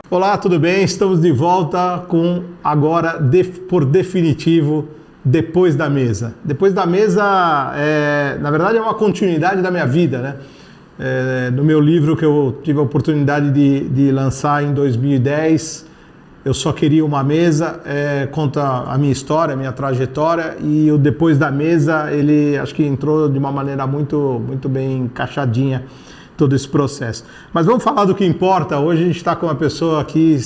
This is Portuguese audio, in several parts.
Olá, tudo bem? Estamos de volta com agora, por definitivo, Depois da Mesa. Depois da Mesa, na verdade, é uma continuidade da minha vida, né? No meu livro que eu tive a oportunidade de lançar em 2010, Eu Só Queria Uma Mesa, conta a minha história, a minha trajetória, e o Depois da Mesa, ele acho que entrou de uma maneira muito, muito bem encaixadinha todo esse processo. Mas vamos falar do que importa. Hoje a gente está com uma pessoa aqui,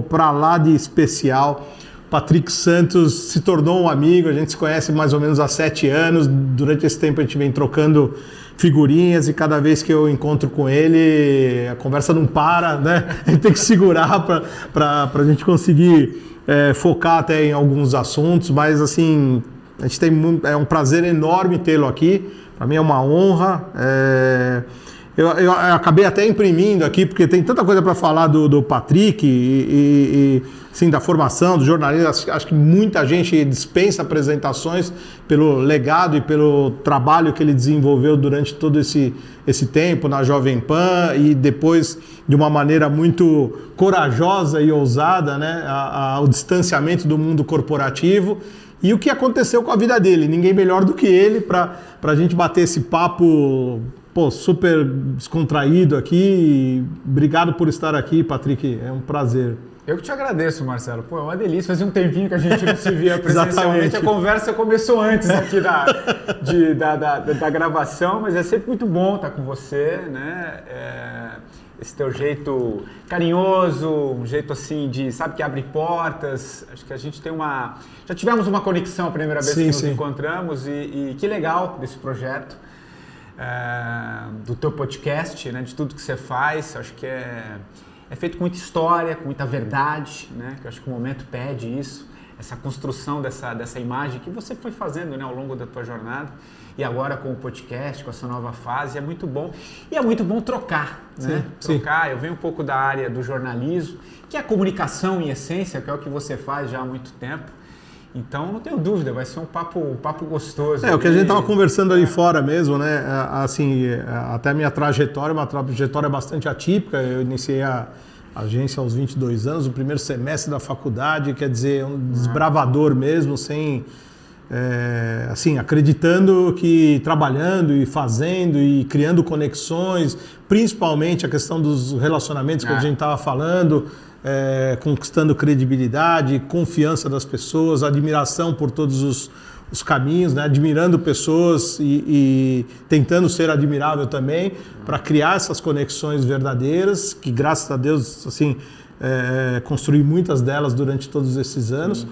para lá de especial. Patrick Santos se tornou um amigo, a gente se conhece mais ou menos há 7 anos. Durante esse tempo a gente vem trocando figurinhas e cada vez que eu encontro com ele, a conversa não para, né? A gente tem que segurar para a gente conseguir focar até em alguns assuntos, mas assim, a gente é um prazer enorme tê-lo aqui. Para mim é uma honra. Eu acabei até imprimindo aqui, porque tem tanta coisa para falar do Patrick e assim, da formação, do jornalismo. Acho que muita gente dispensa apresentações pelo legado e pelo trabalho que ele desenvolveu durante todo esse tempo na Jovem Pan e depois, de uma maneira muito corajosa e ousada, né, o distanciamento do mundo corporativo. E o que aconteceu com a vida dele. Ninguém melhor do que ele para a gente bater esse papo super descontraído aqui. Obrigado por estar aqui, Patrick. É um prazer. Eu que te agradeço, Marcelo. É uma delícia. Fazia um tempinho que a gente não se via presencialmente. A conversa começou antes aqui da gravação, mas é sempre muito bom estar com você, né? Esse teu jeito carinhoso, um jeito assim sabe, que abre portas. Acho que a gente tem já tivemos uma conexão a primeira vez que nos encontramos e que legal desse projeto. Do teu podcast, né, de tudo que você faz. Acho que é feito com muita história, com muita verdade, né, que eu acho que o momento pede isso, essa construção dessa imagem que você foi fazendo, né, ao longo da tua jornada, e agora com o podcast, com essa nova fase, é muito bom. E é muito bom trocar, né? Trocar. Eu venho um pouco da área do jornalismo, que é a comunicação em essência, que é o que você faz já há muito tempo. Então, não tenho dúvida, vai ser um papo gostoso. O que a gente estava conversando ali fora mesmo, né? Assim, até a minha trajetória, uma trajetória bastante atípica. Eu iniciei a agência aos 22 anos, o primeiro semestre da faculdade, quer dizer, um desbravador mesmo, sem... assim, acreditando que trabalhando e fazendo e criando conexões, principalmente a questão dos relacionamentos que a gente estava falando... conquistando credibilidade, confiança das pessoas, admiração por todos os caminhos, né? Admirando pessoas e tentando ser admirável também, para criar essas conexões verdadeiras, que graças a Deus, assim, construí muitas delas durante todos esses anos,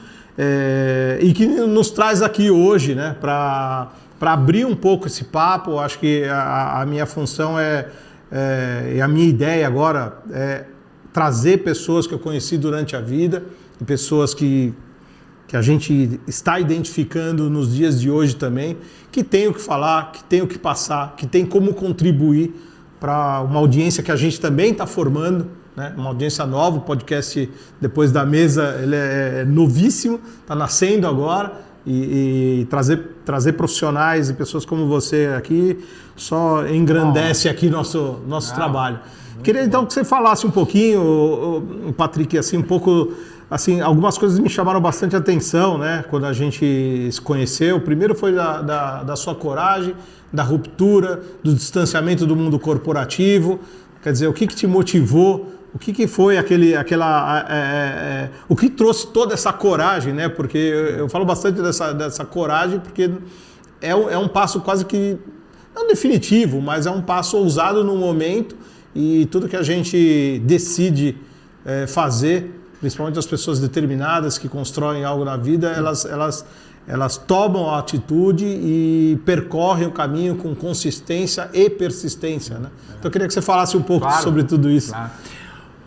e que nos traz aqui hoje, né? Para abrir um pouco esse papo. Acho que a minha função e a minha ideia agora trazer pessoas que eu conheci durante a vida, pessoas que a gente está identificando nos dias de hoje também, que tem o que falar, que tem o que passar, que tem como contribuir para uma audiência que a gente também está formando, né? Uma audiência nova. O podcast Depois da Mesa, ele é novíssimo, está nascendo agora, e trazer profissionais e pessoas como você aqui só engrandece aqui nosso trabalho. Queria então que você falasse um pouquinho, Patrick, assim, um pouco, assim, algumas coisas me chamaram bastante atenção, né, quando a gente se conheceu. O primeiro foi da sua coragem, da ruptura, do distanciamento do mundo corporativo. Quer dizer, o que te motivou, o que foi o que trouxe toda essa coragem, né? Porque eu falo bastante dessa coragem, porque é um passo quase que, não definitivo, mas é um passo ousado no momento. E tudo que a gente decide fazer, principalmente as pessoas determinadas que constroem algo na vida, elas tomam a atitude e percorrem o caminho com consistência e persistência, né? Então eu queria que você falasse um pouco sobre tudo isso. Claro.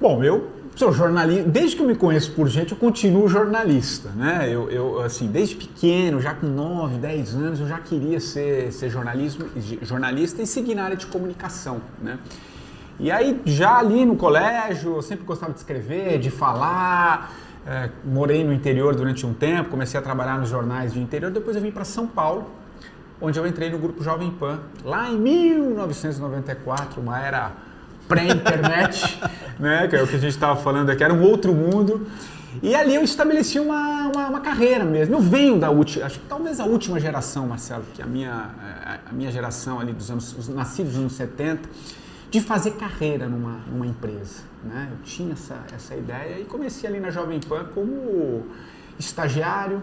Bom, eu sou jornalista, desde que eu me conheço por gente, eu continuo jornalista, né? Eu assim, desde pequeno, já com 9, 10 anos, eu já queria ser jornalista e seguir na área de comunicação, né? E aí, já ali no colégio, eu sempre gostava de escrever, de falar. Morei no interior durante um tempo, comecei a trabalhar nos jornais do interior. Depois eu vim para São Paulo, onde eu entrei no Grupo Jovem Pan, lá em 1994, uma era pré-internet, né, que é o que a gente estava falando aqui, era um outro mundo. E ali eu estabeleci uma carreira mesmo. Eu venho da última, acho que talvez a última geração, Marcelo, que a minha geração ali dos anos, nascidos nos anos 70, de fazer carreira numa empresa, né? Eu tinha essa ideia e comecei ali na Jovem Pan como estagiário.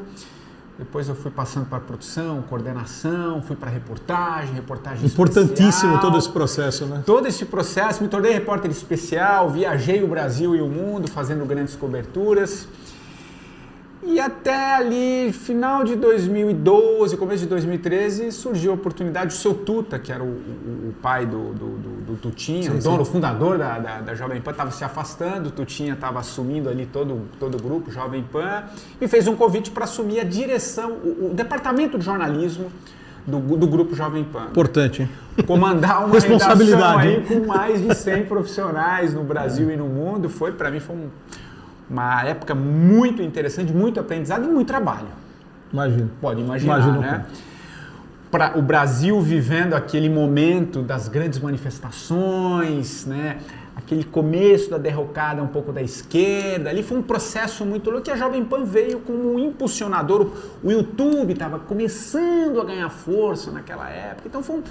Depois eu fui passando para produção, coordenação, fui para reportagem Importantíssimo especial. Todo esse processo, né? Todo esse processo, me tornei repórter especial, viajei o Brasil e o mundo fazendo grandes coberturas. E até ali, final de 2012, começo de 2013, surgiu a oportunidade, o seu Tuta, que era o pai do Tutinha, o fundador da Jovem Pan, estava se afastando, o Tutinha estava assumindo ali todo o grupo Jovem Pan, e fez um convite para assumir a direção, o departamento de jornalismo do grupo Jovem Pan. Importante, hein? Comandar uma responsabilidade aí com mais de 100 profissionais no Brasil e no mundo, para mim foi uma época muito interessante, muito aprendizado e muito trabalho. Imagino. Pode imaginar, né? Para o Brasil vivendo aquele momento das grandes manifestações, né? Aquele começo da derrocada um pouco da esquerda, ali foi um processo muito louco que a Jovem Pan veio como um impulsionador. O YouTube estava começando a ganhar força naquela época, então foi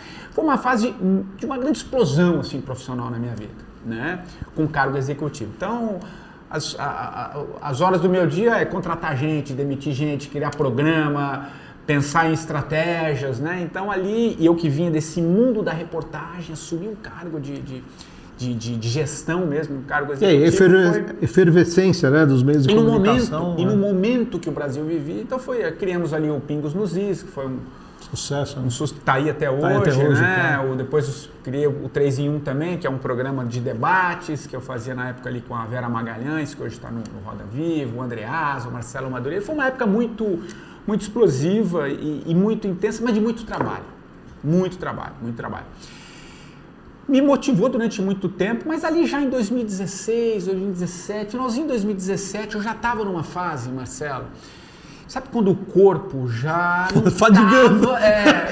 uma fase de uma grande explosão assim, profissional na minha vida, né? Com cargo executivo. Então, as horas do meu dia é contratar gente, demitir gente, criar programa, pensar em estratégias, né? Então ali, eu que vinha desse mundo da reportagem, assumi um cargo de gestão mesmo, um cargo executivo. Efervescência, né, dos meios de comunicação. No momento que o Brasil vivia, então criamos ali o Pingos nos Is, que foi um sucesso, né? Tá aí até hoje, né? Depois criei o 3 em 1 também, que é um programa de debates que eu fazia na época ali com a Vera Magalhães, que hoje está no Roda Viva, o Andreasa, o Marcelo Madureira. Foi uma época muito explosiva e muito intensa, mas de muito trabalho. Muito trabalho. Me motivou durante muito tempo, mas ali já em 2016, 2017, finalzinho de 2017, eu já estava numa fase, Marcelo, sabe quando o corpo já fadigando.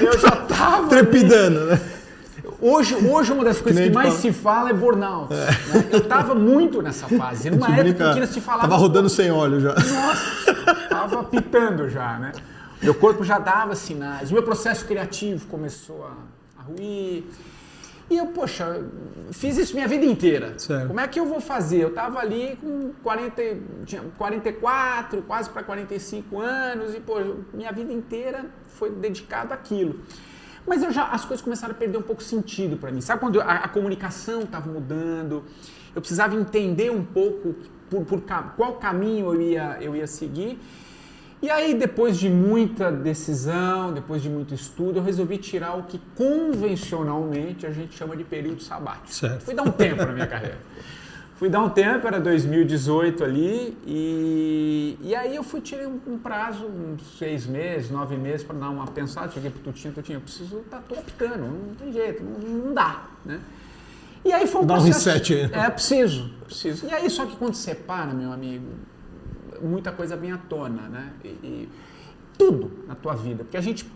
Eu já estava trepidando, né? Hoje uma das coisas que mais se fala é burnout. Né? Eu estava muito nessa fase. Numa época que se falava... Tava rodando sem óleo já. Nossa, tava pitando já, né? Meu corpo já dava sinais. O meu processo criativo começou a ruir. E eu, fiz isso minha vida inteira. Certo. Como é que eu vou fazer? Eu estava ali com 44, quase para 45 anos e, minha vida inteira foi dedicada àquilo. Mas as coisas começaram a perder um pouco sentido para mim. Sabe quando a comunicação estava mudando? Eu precisava entender um pouco por qual caminho eu ia seguir. E aí, depois de muita decisão, depois de muito estudo, eu resolvi tirar o que convencionalmente a gente chama de período sabático. Certo. Fui dar um tempo na minha carreira. Era 2018 ali, e aí eu tirei um prazo, uns 6 meses, 9 meses, para dar uma pensada. Cheguei pro Tutinha, eu preciso, tô optando, não tem jeito, não dá, né? E aí foi um processo... Dá um reset aí. Preciso. E aí, só que quando você para, meu amigo, muita coisa vem à tona, né? E tudo na tua vida, porque a gente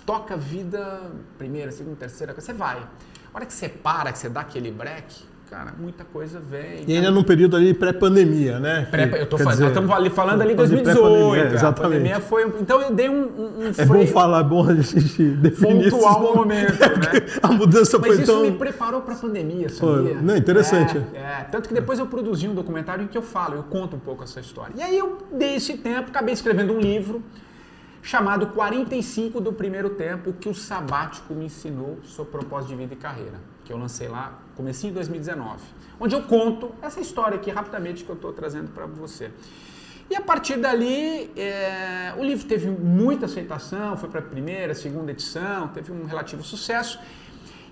toca a vida primeira, segunda, terceira, você vai. A hora que você para, que você dá aquele break, cara, muita coisa vem. E ainda num período ali pré-pandemia, né? Nós estamos falando ali 2018. Exatamente. A pandemia foi... Então eu dei um freio. Bom falar, bom a gente definir pontuar o momento, né? A mudança foi tão... Mas isso me preparou para a pandemia, sabia? Não, interessante. Tanto que depois eu produzi um documentário em que eu conto um pouco essa história. E aí eu dei esse tempo, acabei escrevendo um livro chamado 45 do Primeiro Tempo, o que o sabático me ensinou sobre propósito de vida e carreira, que eu lancei lá comecinho de 2019, onde eu conto essa história aqui rapidamente que eu estou trazendo para você. E a partir dali, o livro teve muita aceitação, foi para a primeira, segunda edição, teve um relativo sucesso.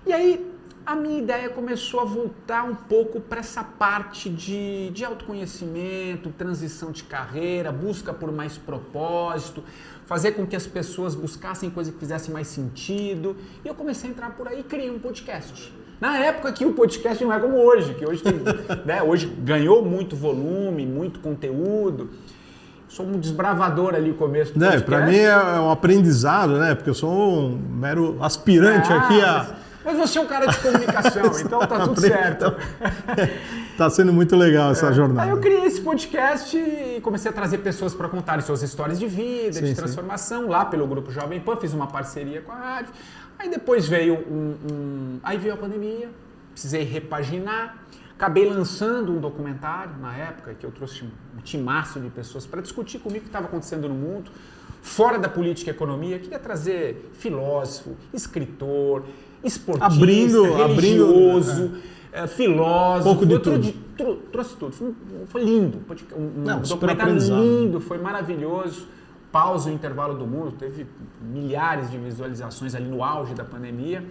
E aí a minha ideia começou a voltar um pouco para essa parte de autoconhecimento, transição de carreira, busca por mais propósito, fazer com que as pessoas buscassem coisas que fizessem mais sentido. E eu comecei a entrar por aí e criei um podcast. Na época que o podcast não é como hoje, que hoje, hoje ganhou muito volume, muito conteúdo. sou um desbravador ali no começo do podcast. Para mim é um aprendizado, né? Porque eu sou um mero aspirante aqui a... Mas você é um cara de comunicação, então tá tudo certo. Tá sendo muito legal essa jornada. Aí eu criei esse podcast e comecei a trazer pessoas para contarem suas histórias de vida, de transformação, lá pelo Grupo Jovem Pan, fiz uma parceria com a rádio. Aí depois veio Aí veio a pandemia, precisei repaginar. Acabei lançando um documentário na época, que eu trouxe um timaço de pessoas para discutir comigo o que estava acontecendo no mundo, fora da política e economia. Eu queria trazer filósofo, escritor, esportista, religioso, filósofo. Pouco de tudo. Trouxe tudo. Foi lindo. Um documentário lindo, foi maravilhoso. Pausa o intervalo do mundo, teve milhares de visualizações ali no auge da pandemia.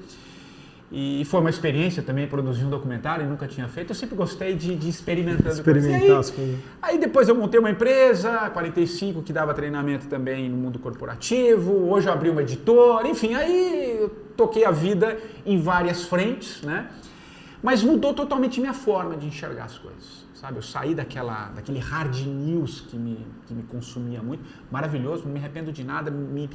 E foi uma experiência também produzir um documentário, nunca tinha feito. Eu sempre gostei de experimentar as coisas. Aí depois eu montei uma empresa, 45, que dava treinamento também no mundo corporativo. Hoje eu abri uma editora, enfim, aí eu toquei a vida em várias frentes, né? Mas mudou totalmente minha forma de enxergar as coisas, sabe? Eu saí daquele hard news que me consumia muito, maravilhoso, não me arrependo de nada, me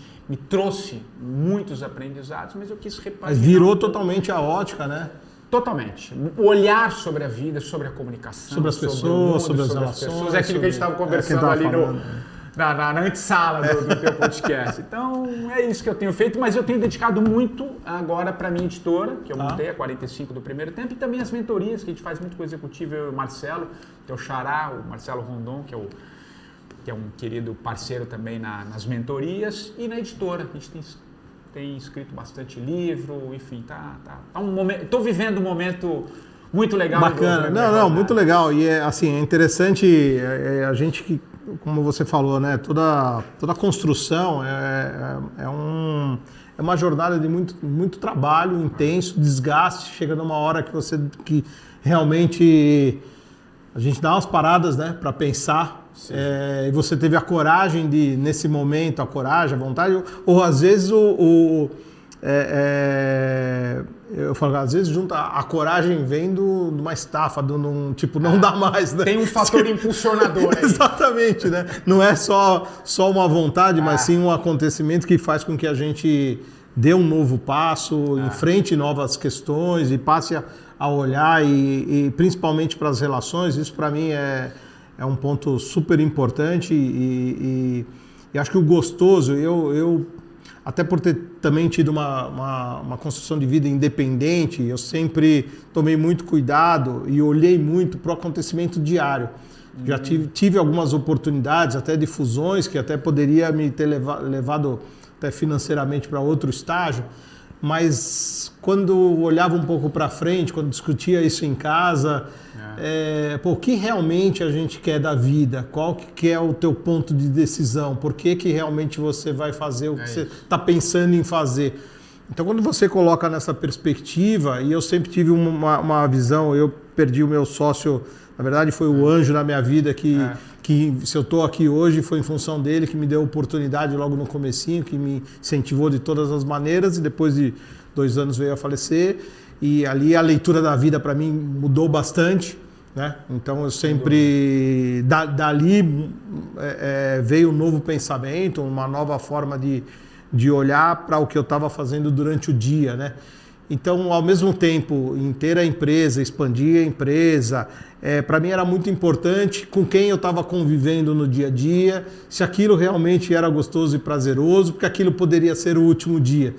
trouxe muitos aprendizados, mas eu quis repaginar. Mas virou totalmente a ótica, né? Totalmente. O olhar sobre a vida, sobre a comunicação, sobre as pessoas, sobre as relações. É aquilo que a gente estava conversando ali na antessala do teu podcast. Então, é isso que eu tenho feito, mas eu tenho dedicado muito agora para a minha editora, que eu montei a 45 do Primeiro Tempo, e também as mentorias, que a gente faz muito com o executivo, eu e o Marcelo, que é o Xará, o Marcelo Rondon, que é um querido parceiro também nas mentorias, e na editora. A gente tem escrito bastante livro, enfim, estou vivendo um momento muito legal. Bacana, muito legal. E é interessante, a gente que, como você falou, né, toda construção é uma jornada de muito trabalho intenso, desgaste. Chega numa hora que realmente a gente dá umas paradas, né, para pensar. E você teve a coragem nesse momento, a vontade, ou às vezes eu falo, às vezes junta a coragem vem de uma estafa, não dá mais, né? Tem um fator impulsionador aí. Exatamente, né? Não é só uma vontade, mas sim um acontecimento que faz com que a gente dê um novo passo, enfrente novas questões e passe a olhar e principalmente para as relações. Isso para mim é um ponto super importante e acho que o gostoso, eu até por ter também tido uma construção de vida independente, eu sempre tomei muito cuidado e olhei muito para o acontecimento diário. Já tive algumas oportunidades, até de fusões, que até poderia me ter levado até financeiramente para outro estágio, mas quando olhava um pouco para frente, quando discutia isso em casa, o que realmente a gente quer da vida? Qual que é o teu ponto de decisão? Por que realmente você vai fazer o que você está pensando em fazer? Então, quando você coloca nessa perspectiva, e eu sempre tive uma visão, eu perdi o meu sócio, na verdade foi o anjo na minha vida que se eu estou aqui hoje foi em função dele, que me deu oportunidade logo no comecinho, que me incentivou de todas as maneiras, e depois de 2 anos veio a falecer, e ali a leitura da vida para mim mudou bastante, né? Então eu sempre, dali veio um novo pensamento, uma nova forma de olhar para o que eu estava fazendo durante o dia, né? Então, ao mesmo tempo, em ter a empresa, expandir a empresa, para mim era muito importante com quem eu estava convivendo no dia a dia, se aquilo realmente era gostoso e prazeroso, porque aquilo poderia ser o último dia,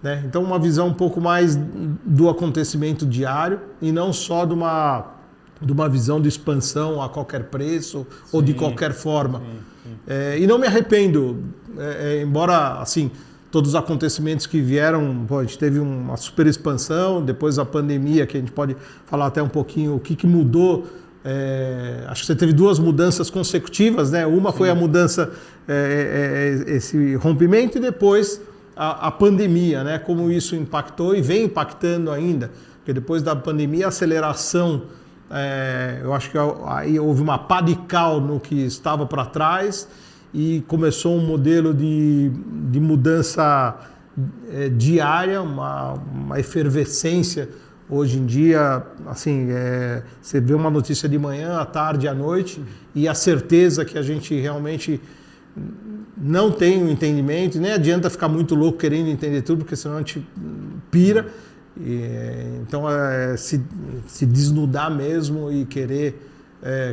né? Então, uma visão um pouco mais do acontecimento diário e não só de uma visão de expansão a qualquer preço ou de qualquer forma. E não me arrependo, embora, assim, todos os acontecimentos que vieram, a gente teve uma super expansão, depois a pandemia, que a gente pode falar até um pouquinho o que mudou. Acho que você teve 2 mudanças consecutivas, né? Uma foi a mudança, esse rompimento, e depois a pandemia, né? Como isso impactou e vem impactando ainda, porque depois da pandemia a aceleração, eu acho que aí houve uma pá de cal no que estava para trás, e começou um modelo de mudança diária, uma efervescência Hoje em dia, assim, você vê uma notícia de manhã, à tarde, à noite, e a certeza que a gente realmente não tem o entendimento, nem adianta ficar muito louco querendo entender tudo, porque senão a gente pira. Então, se desnudar mesmo e querer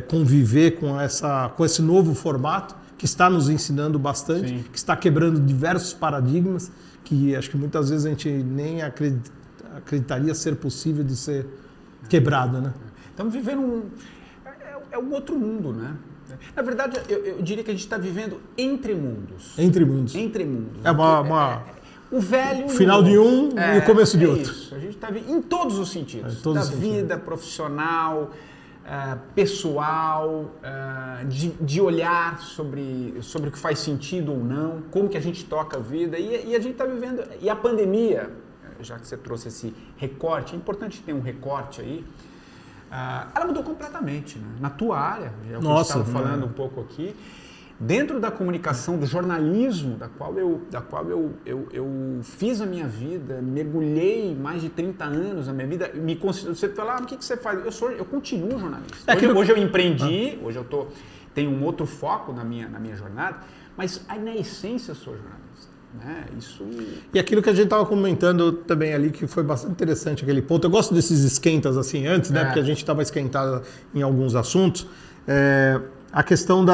conviver com esse novo formato, que está nos ensinando bastante, Sim. que está quebrando diversos paradigmas, que acho que muitas vezes a gente nem acreditaria ser possível de ser quebrado, né? Estamos vivendo um outro mundo, né? Na verdade, eu diria que a gente está vivendo entre mundos. Entre mundos. Entre mundos. É o velho... O final de um e o começo de outro. Isso. A gente está em todos os sentidos. Em todos da os sentidos. Vida profissional, pessoal, de olhar sobre o que faz sentido ou não, como que a gente toca a vida. E a gente está vivendo... E a pandemia, já que você trouxe esse recorte, é importante ter um recorte aí, ela mudou completamente, né? Na tua área, é o que a gente estava falando um pouco aqui, dentro da comunicação, do jornalismo, da qual eu fiz a minha vida, mergulhei mais de 30 anos na minha vida, você fala, o que você faz? Eu continuo jornalista. Hoje eu empreendi, hoje eu tenho um outro foco na minha jornada, mas na essência eu sou jornalista. Né? Isso... E aquilo que a gente estava comentando também ali, que foi bastante interessante aquele ponto. Eu gosto desses esquentas assim antes, né? Porque a gente estava esquentado em alguns assuntos. A questão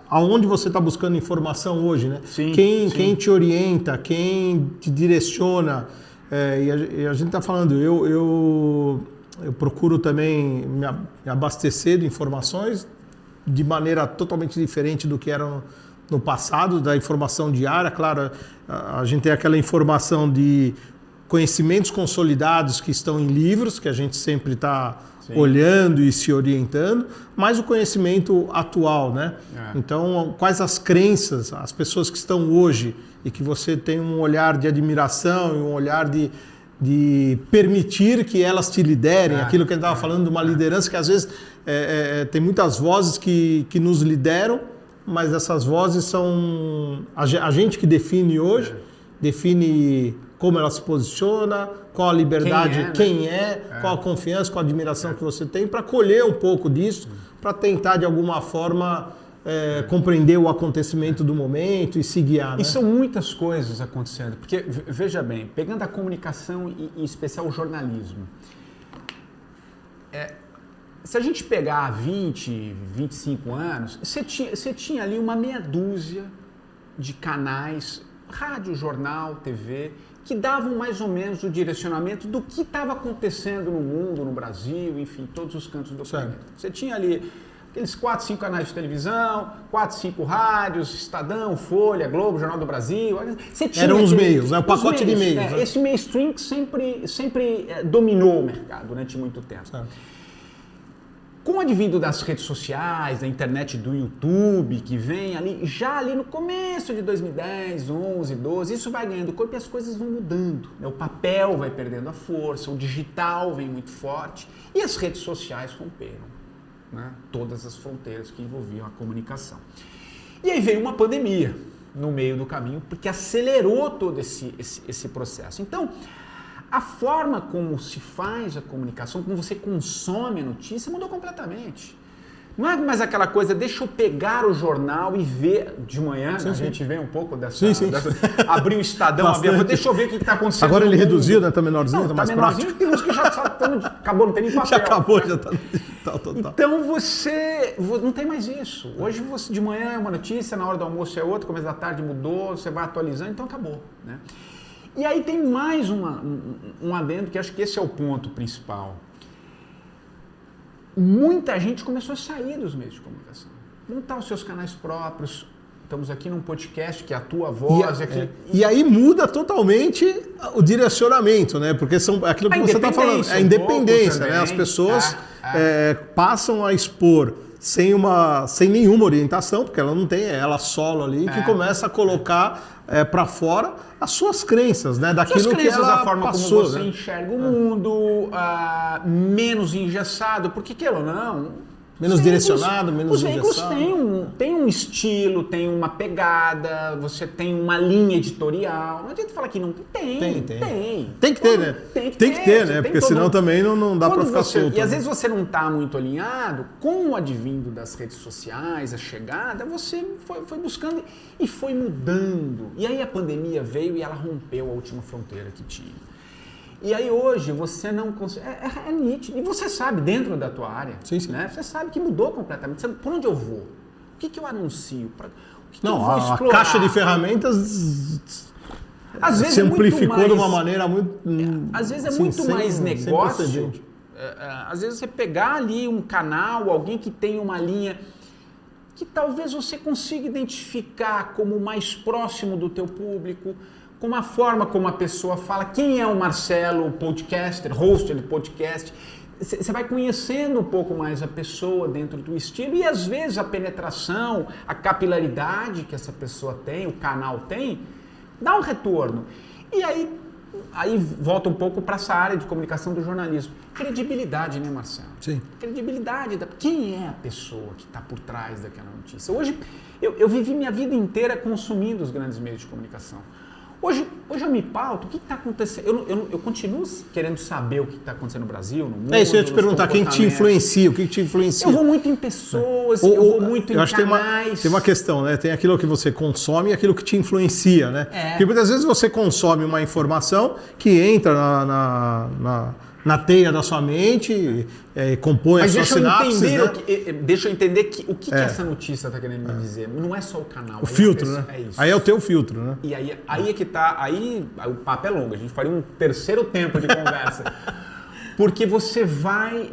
aonde você está buscando informação hoje, né? Sim, quem te orienta, quem te direciona. E a gente está falando, eu procuro também me abastecer de informações de maneira totalmente diferente do que era no passado, da informação diária. Claro, a gente tem aquela informação de conhecimentos consolidados que estão em livros, que a gente sempre está olhando e se orientando, mas o conhecimento atual, né? Então, quais as crenças, as pessoas que estão hoje e que você tem um olhar de admiração e um olhar de permitir que elas te liderem, aquilo que a gente estava falando de uma liderança que às vezes tem muitas vozes que nos lideram, mas essas vozes são a gente que define hoje, define como ela se posiciona, qual a liberdade, quem é, qual a confiança, qual a admiração que você tem, para colher um pouco disso, para tentar de alguma forma compreender o acontecimento do momento e se guiar. E são muitas coisas acontecendo, porque veja bem, pegando a comunicação e em especial o jornalismo, se a gente pegar 20, 25 anos, você tinha ali uma meia dúzia de canais, rádio, jornal, TV, que davam mais ou menos o direcionamento do que estava acontecendo no mundo, no Brasil, enfim, todos os cantos do planeta. Você tinha ali aqueles 4, 5 canais de televisão, 4, 5 rádios, Estadão, Folha, Globo, Jornal do Brasil. Eram os meios, o pacote de meios. Né? Esse mainstream sempre dominou o mercado durante muito tempo. Com o advindo das redes sociais, da internet, do YouTube, que vem já ali no começo de 2010, 11, 12, isso vai ganhando corpo e as coisas vão mudando. Né? O papel vai perdendo a força, o digital vem muito forte e as redes sociais romperam, né? Todas as fronteiras que envolviam a comunicação. E aí veio uma pandemia no meio do caminho, porque acelerou todo esse processo. Então, a forma como se faz a comunicação, como você consome a notícia, mudou completamente. Não é mais aquela coisa, deixa eu pegar o jornal e ver de manhã, a gente vê um pouco dessa... abrir o Estadão, deixa eu ver o que está acontecendo. Agora ele reduziu, né? Está menorzinho, está mais menorzinho, prático. Tem uns que já acabou, não tem nem papel. Já acabou, já está no digital total. Então você não tem mais isso. Hoje você de manhã é uma notícia, na hora do almoço é outra, começo da tarde mudou, você vai atualizando, então acabou, né? E aí tem mais um adendo, que acho que esse é o ponto principal. Muita gente começou a sair dos meios de comunicação. Montar os seus canais próprios. Estamos aqui num podcast que é a tua voz. E aí muda totalmente o direcionamento, né? Porque são aquilo que você está falando, é a independência, né? As pessoas passam a expor sem nenhuma orientação, porque ela não tem, ela solo ali, que começa a colocar para fora as suas crenças, né? Daquilo que ela a forma passou, como você enxerga o mundo, menos engessado, porque queira ou não... Menos direcionado, menos engessado. Os veículos têm um estilo, tem uma pegada, você tem uma linha editorial. Não adianta falar que não tem. Tem que ter, né? Tem Tem que ter, né? Porque senão também não dá para ficar solto. E às vezes você não está muito alinhado, com o advindo das redes sociais, a chegada, você foi buscando e foi mudando. E aí a pandemia veio e ela rompeu a última fronteira que tinha. E aí hoje você não consegue... É nítido. E você sabe, dentro da tua área, sim. Né? Você sabe que mudou completamente. Você sabe por onde eu vou? O que eu anuncio? O que não, eu vou explorar? A caixa de ferramentas às vezes se amplificou mais, de uma maneira muito... às vezes é muito mais negócio. Às vezes você pegar ali um canal, alguém que tem uma linha que talvez você consiga identificar como mais próximo do teu público, com a forma como a pessoa fala, quem é o Marcelo, podcaster, host de podcast. Você vai conhecendo um pouco mais a pessoa dentro do estilo e às vezes a penetração, a capilaridade que essa pessoa tem, o canal tem, dá um retorno. E aí volta um pouco para essa área de comunicação do jornalismo. Credibilidade, né, Marcelo? Sim. Credibilidade. Quem é a pessoa que está por trás daquela notícia? Hoje, eu vivi minha vida inteira consumindo os grandes meios de comunicação. Hoje eu me pauto, o que está acontecendo? Eu continuo querendo saber o que está acontecendo no Brasil, no mundo. É isso, eu ia te perguntar, quem te influencia? O que te influencia? Eu vou muito em pessoas, eu vou muito em canais. Tem uma questão, né? Tem aquilo que você consome e aquilo que te influencia, né? Porque muitas vezes você consome uma informação que entra na teia da sua mente, compõe as suas sinapses, né? Deixa eu entender o que essa notícia está querendo me dizer. Não é só o canal. O filtro, né? É isso. Aí é o teu filtro, né? E aí é que tá... Aí o papo é longo. A gente faria um terceiro tempo de conversa. Porque você vai...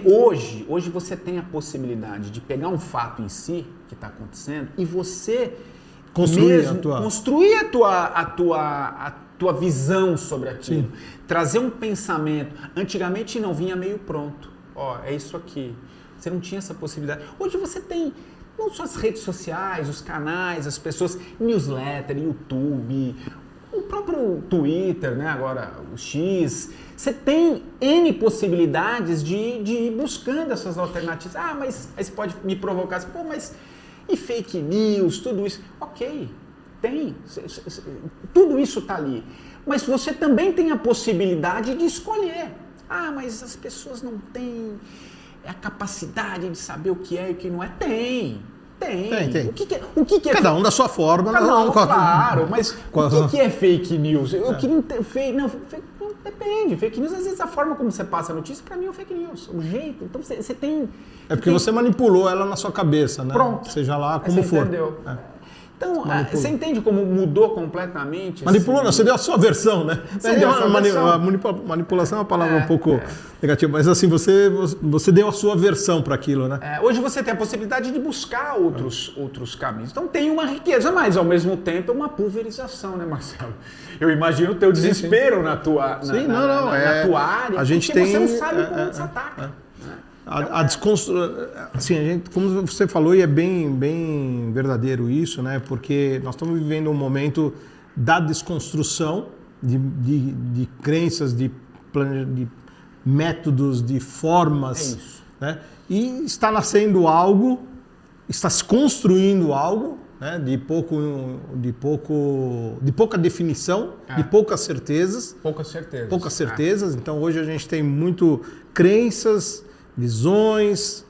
Hoje você tem a possibilidade de pegar um fato em si, que está acontecendo, e você... Construir a tua visão sobre aquilo. Sim. Trazer um pensamento. Antigamente não vinha meio pronto. É isso aqui. Você não tinha essa possibilidade. Hoje você tem não só as redes sociais, os canais, as pessoas, newsletter, YouTube, o próprio Twitter, né? Agora o X. Você tem N possibilidades de ir buscando essas alternativas. Mas aí você pode me provocar assim, mas e fake news, tudo isso? Ok, tem. Tudo isso está ali. Mas você também tem a possibilidade de escolher. Mas as pessoas não têm a capacidade de saber o que é e o que não é. Tem. O que é cada um da sua forma. Claro, mas o que é fake news? Eu queria depende. Fake news, às vezes, a forma como você passa a notícia, para mim, é o fake news. O jeito. Então, você tem... É porque você manipulou ela na sua cabeça, né? Pronto. Seja lá como você for. Entendeu? Então, você entende como mudou completamente? Manipulou, não, você deu a sua versão, né? Manipulação é uma palavra um pouco negativa, mas assim, você deu a sua versão para aquilo, né? Hoje você tem a possibilidade de buscar outros caminhos. Então tem uma riqueza, mas ao mesmo tempo é uma pulverização, né, Marcelo? Eu imagino o teu desespero na tua área, a gente porque você não sabe como você ataca. Assim, como você falou, e é bem verdadeiro isso, né? Porque nós estamos vivendo um momento da desconstrução de crenças, de métodos, de formas, né? E está nascendo algo, está se construindo algo, né? De pouca definição, de poucas certezas. Poucas certezas. Então hoje a gente tem muito crenças, visões,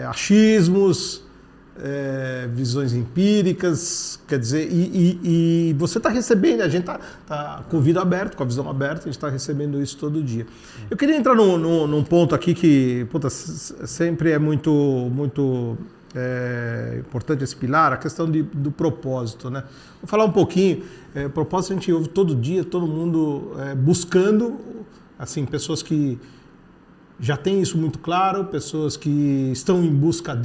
achismos, visões empíricas, quer dizer, e você está recebendo, a gente está com o ouvido aberto, com a visão aberta, a gente está recebendo isso todo dia. Eu queria entrar num ponto aqui que sempre é muito importante esse pilar, a questão do propósito, né? Vou falar um pouquinho, propósito a gente ouve todo dia, todo mundo buscando, assim, pessoas que já tem isso muito claro, pessoas que estão em busca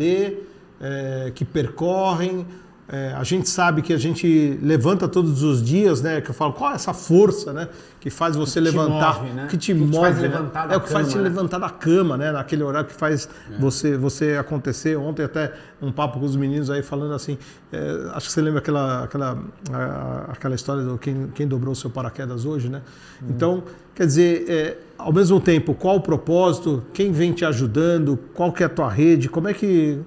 que percorrem. A gente sabe que a gente levanta todos os dias, né? Que eu falo, qual é essa força, né? Que faz você levantar, que te move, faz levantar da o que faz te levantar da cama, né? Naquele horário que faz você acontecer. Ontem até um papo com os meninos aí falando assim, acho que você lembra aquela história do quem dobrou o seu paraquedas hoje, né? Então, quer dizer, ao mesmo tempo, qual o propósito, quem vem te ajudando, qual que é a tua rede, como é que...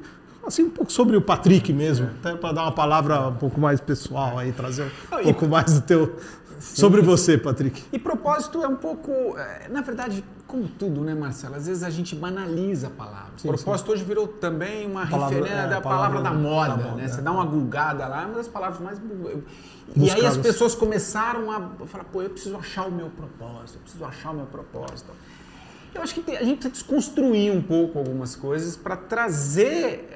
Assim, um pouco sobre o Patrick mesmo, até para dar uma palavra um pouco mais pessoal aí, trazer um pouco mais do teu... Sobre você, Patrick. E propósito é um pouco, na verdade, como tudo, né, Marcelo? Às vezes a gente banaliza a palavra. Propósito hoje virou também uma referência da palavra da moda, né? Você dá uma gulgada lá, é uma das palavras mais... E aí as pessoas começaram a falar, pô, eu preciso achar o meu propósito, Eu acho que a gente precisa desconstruir um pouco algumas coisas para trazer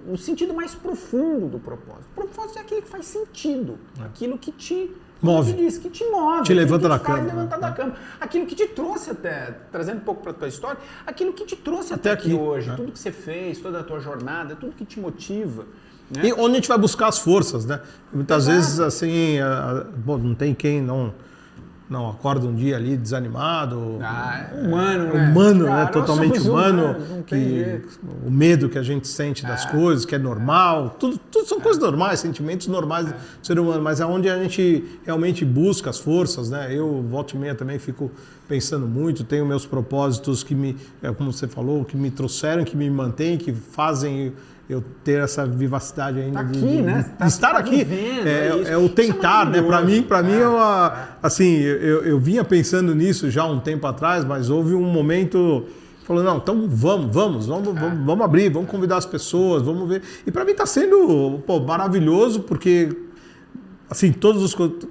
o sentido mais profundo do propósito. O propósito é aquilo que faz sentido, aquilo que te move, que te move, te levanta da cama, levantar da cama, aquilo que te trouxe até, trazendo um pouco para a tua história, aquilo que te trouxe até aqui hoje, tudo que você fez, toda a tua jornada, tudo que te motiva. Né? E onde a gente vai buscar as forças, né? Muitas vezes, assim, bom, não tem quem não acorda um dia ali desanimado. É humano, né? Humano, né? Totalmente humano. O medo que a gente sente das coisas, que é normal. Tudo são coisas normais, sentimentos normais do ser humano. Mas é onde a gente realmente busca as forças, né? Eu, volta e meia, também fico pensando muito. Tenho meus propósitos que como você falou, que me trouxeram, que me mantêm, que fazem eu ter essa vivacidade ainda de estar aqui. Vivendo, é o tentar, né? Para mim é uma, assim, eu vinha pensando nisso já há um tempo atrás, mas houve um momento falando, não, então vamos abrir, vamos convidar as pessoas, vamos ver. E para mim está sendo maravilhoso, porque assim,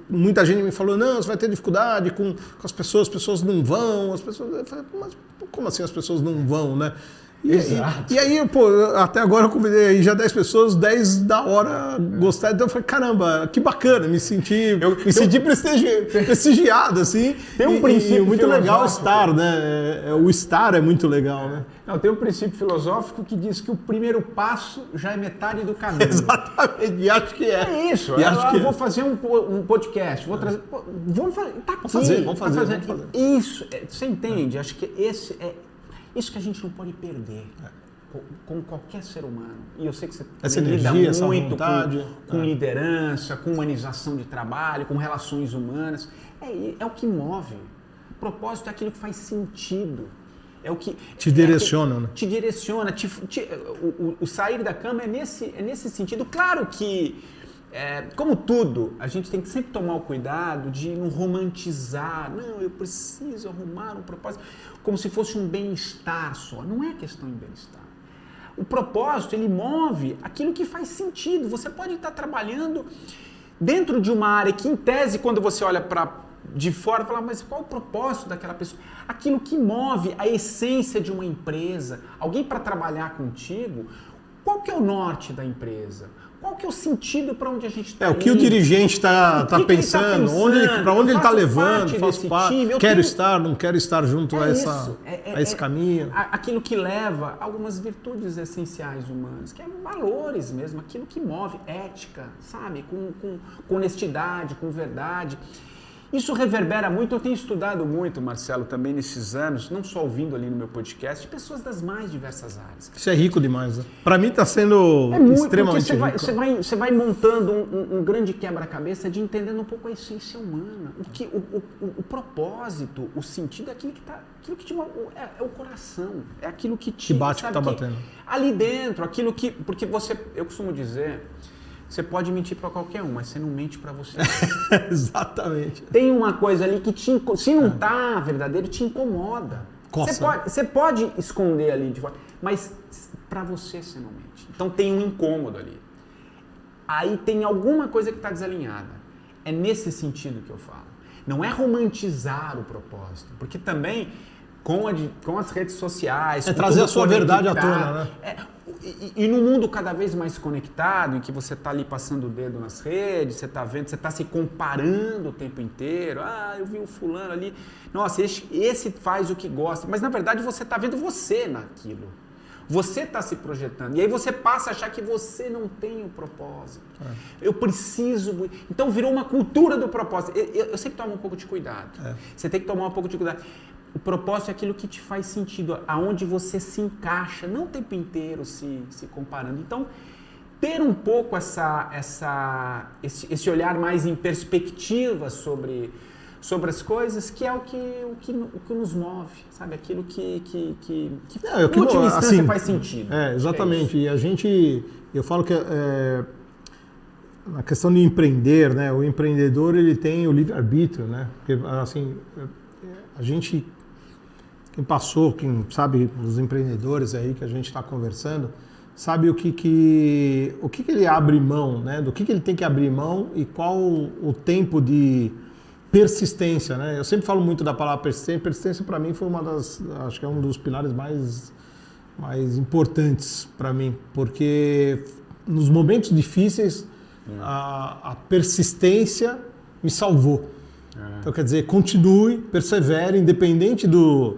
muita gente me falou, não, você vai ter dificuldade com as pessoas não vão, eu falei, mas como assim as pessoas não vão, né? E aí, até agora eu convidei aí já 10 pessoas, 10 da hora gostaram. Então eu falei, caramba, que bacana, me senti prestigiado, assim. Tem um princípio muito legal estar, né? O estar é muito legal, né? Não, tem um princípio filosófico que diz que o primeiro passo já é metade do caminho. Exatamente, e acho que é. É isso, eu vou fazer um podcast, vou trazer... Vamos fazer. Isso, você entende? Acho que isso que a gente não pode perder com qualquer ser humano. E eu sei que você lida muito com liderança, com humanização de trabalho, com relações humanas. É o que move. O propósito é aquilo que faz sentido. É o que te direciona, né? Te direciona. O sair da cama é nesse sentido. Claro que, como tudo, a gente tem que sempre tomar o cuidado de não romantizar. Não, eu preciso arrumar um propósito como se fosse um bem-estar só. Não é questão de bem-estar. O propósito, ele move aquilo que faz sentido. Você pode estar trabalhando dentro de uma área que, em tese, quando você olha de fora, fala, mas qual o propósito daquela pessoa? Aquilo que move a essência de uma empresa. Alguém para trabalhar contigo, qual que é o norte da empresa? Qual que é o sentido para onde a gente está indo? O que o dirigente está pensando, para onde ele está levando, faço parte, quero estar, não quero estar junto a esse caminho. Aquilo que leva a algumas virtudes essenciais humanas, que é valores mesmo, aquilo que move, ética, sabe? Com honestidade, com verdade. Isso reverbera muito, eu tenho estudado muito, Marcelo, também nesses anos, não só ouvindo ali no meu podcast, pessoas das mais diversas áreas. Isso é rico demais, né? Para mim está sendo extremamente rico. Você vai montando um grande quebra-cabeça de entendendo um pouco a essência humana, o propósito, o sentido, aquilo que te move, é o coração, é aquilo que te... Que bate, que está batendo. Ali dentro, aquilo que... Porque eu costumo dizer... Você pode mentir para qualquer um, mas você não mente para você. Exatamente. Tem uma coisa ali que se não tá verdadeiro, te incomoda. Você pode esconder ali de fora, mas para você não mente. Então tem um incômodo ali. Aí tem alguma coisa que está desalinhada. É nesse sentido que eu falo. Não é romantizar o propósito, porque também com as redes sociais... É trazer a sua verdade à tona, né? E num mundo cada vez mais conectado, em que você está ali passando o dedo nas redes, você está vendo, você está se comparando o tempo inteiro. Ah, eu vi o fulano ali. Nossa, esse faz o que gosta. Mas na verdade você está vendo você naquilo. Você está se projetando. E aí você passa a achar que você não tem o propósito. Eu preciso... Então virou uma cultura do propósito. Eu sempre tomo um pouco de cuidado. Você tem que tomar um pouco de cuidado. O propósito é aquilo que te faz sentido, aonde você se encaixa, não o tempo inteiro se comparando. Então, ter um pouco esse olhar mais em perspectiva sobre as coisas, que é o que nos move, sabe? Aquilo que em última instância faz sentido. Exatamente. E a gente, eu falo que na questão de empreender, né? O empreendedor ele tem o livre-arbítrio, né? Porque, assim, a gente, quem passou, quem sabe, os empreendedores aí que a gente está conversando, sabe o que ele abre mão, né? Do que ele tem que abrir mão e qual o tempo de persistência, né? Eu sempre falo muito da palavra persistência. Persistência para mim foi acho que é um dos pilares mais importantes para mim, porque nos momentos difíceis a persistência me salvou. Então, quer dizer, continue, persevere, independente do...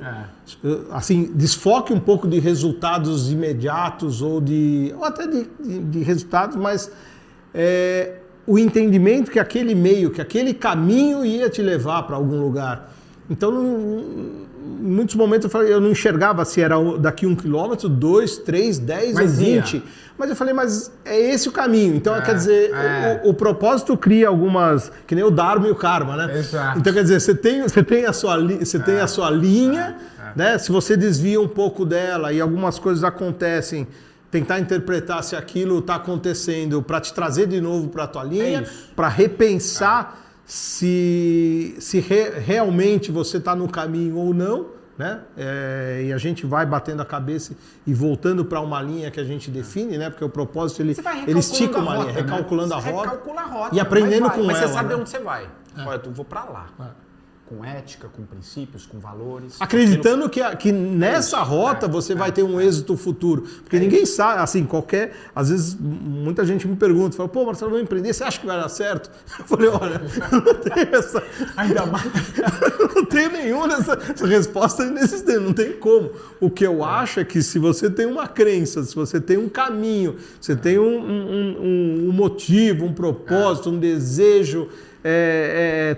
Assim, desfoque um pouco de resultados imediatos ou até de resultados, mas o entendimento que aquele meio, que aquele caminho ia te levar para algum lugar. Então, em muitos momentos eu não enxergava se era daqui 1 quilômetro, 2, 3, 10 ou 20. Mas eu falei, mas é esse o caminho. Então, quer dizer, o propósito cria algumas... Que nem o Dharma e o Karma, né? Exato. Então, quer dizer, você tem a sua linha, né? Se você desvia um pouco dela e algumas coisas acontecem, tentar interpretar se aquilo está acontecendo para te trazer de novo para a tua linha, para repensar se realmente você está no caminho ou não, né? E a gente vai batendo a cabeça e voltando para uma linha que a gente define, né? Porque o propósito ele estica uma linha, recalculando a rota, recalcula a rota e aprendendo com ela. Mas você sabe né? onde você vai. Olha, eu vou para lá. Com ética, com princípios, com valores. Acreditando que nessa rota você vai ter um êxito futuro. Porque ninguém sabe, assim, às vezes muita gente me pergunta, fala, pô, Marcelo, vou empreender, você acha que vai dar certo? Eu falei, olha, não tem essa... Ainda mais... não tem nenhuma dessa resposta nesse tempo, não tem como. O que eu acho é que se você tem uma crença, se você tem um caminho, você tem um motivo, um propósito, um desejo...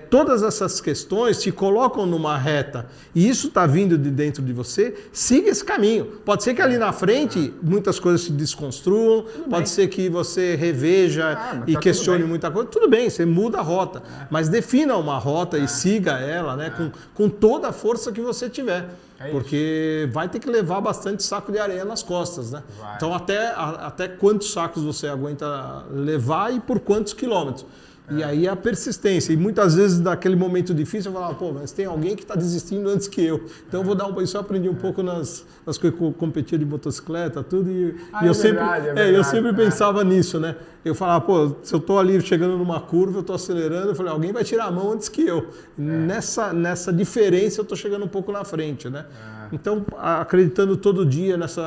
todas essas questões te colocam numa reta e isso está vindo de dentro de você, siga esse caminho. Pode ser que ali na frente muitas coisas se desconstruam, pode ser que você reveja e questione muita coisa. Tudo bem, você muda a rota, mas defina uma rota e siga ela, né, com toda a força que você tiver. Porque vai ter que levar bastante saco de areia nas costas, né? Então até quantos sacos você aguenta levar e por quantos quilômetros. E aí a persistência. E muitas vezes, naquele momento difícil, eu falava, pô, mas tem alguém que está desistindo antes que eu. Então eu vou dar isso eu aprendi um pouco nas coisas que eu competia de motocicleta, tudo. E eu sempre pensava nisso, né? Eu falava, pô, se eu estou ali chegando numa curva, eu estou acelerando, eu falei, alguém vai tirar a mão antes que eu. Nessa diferença eu estou chegando um pouco na frente, né? Então, acreditando todo dia nesse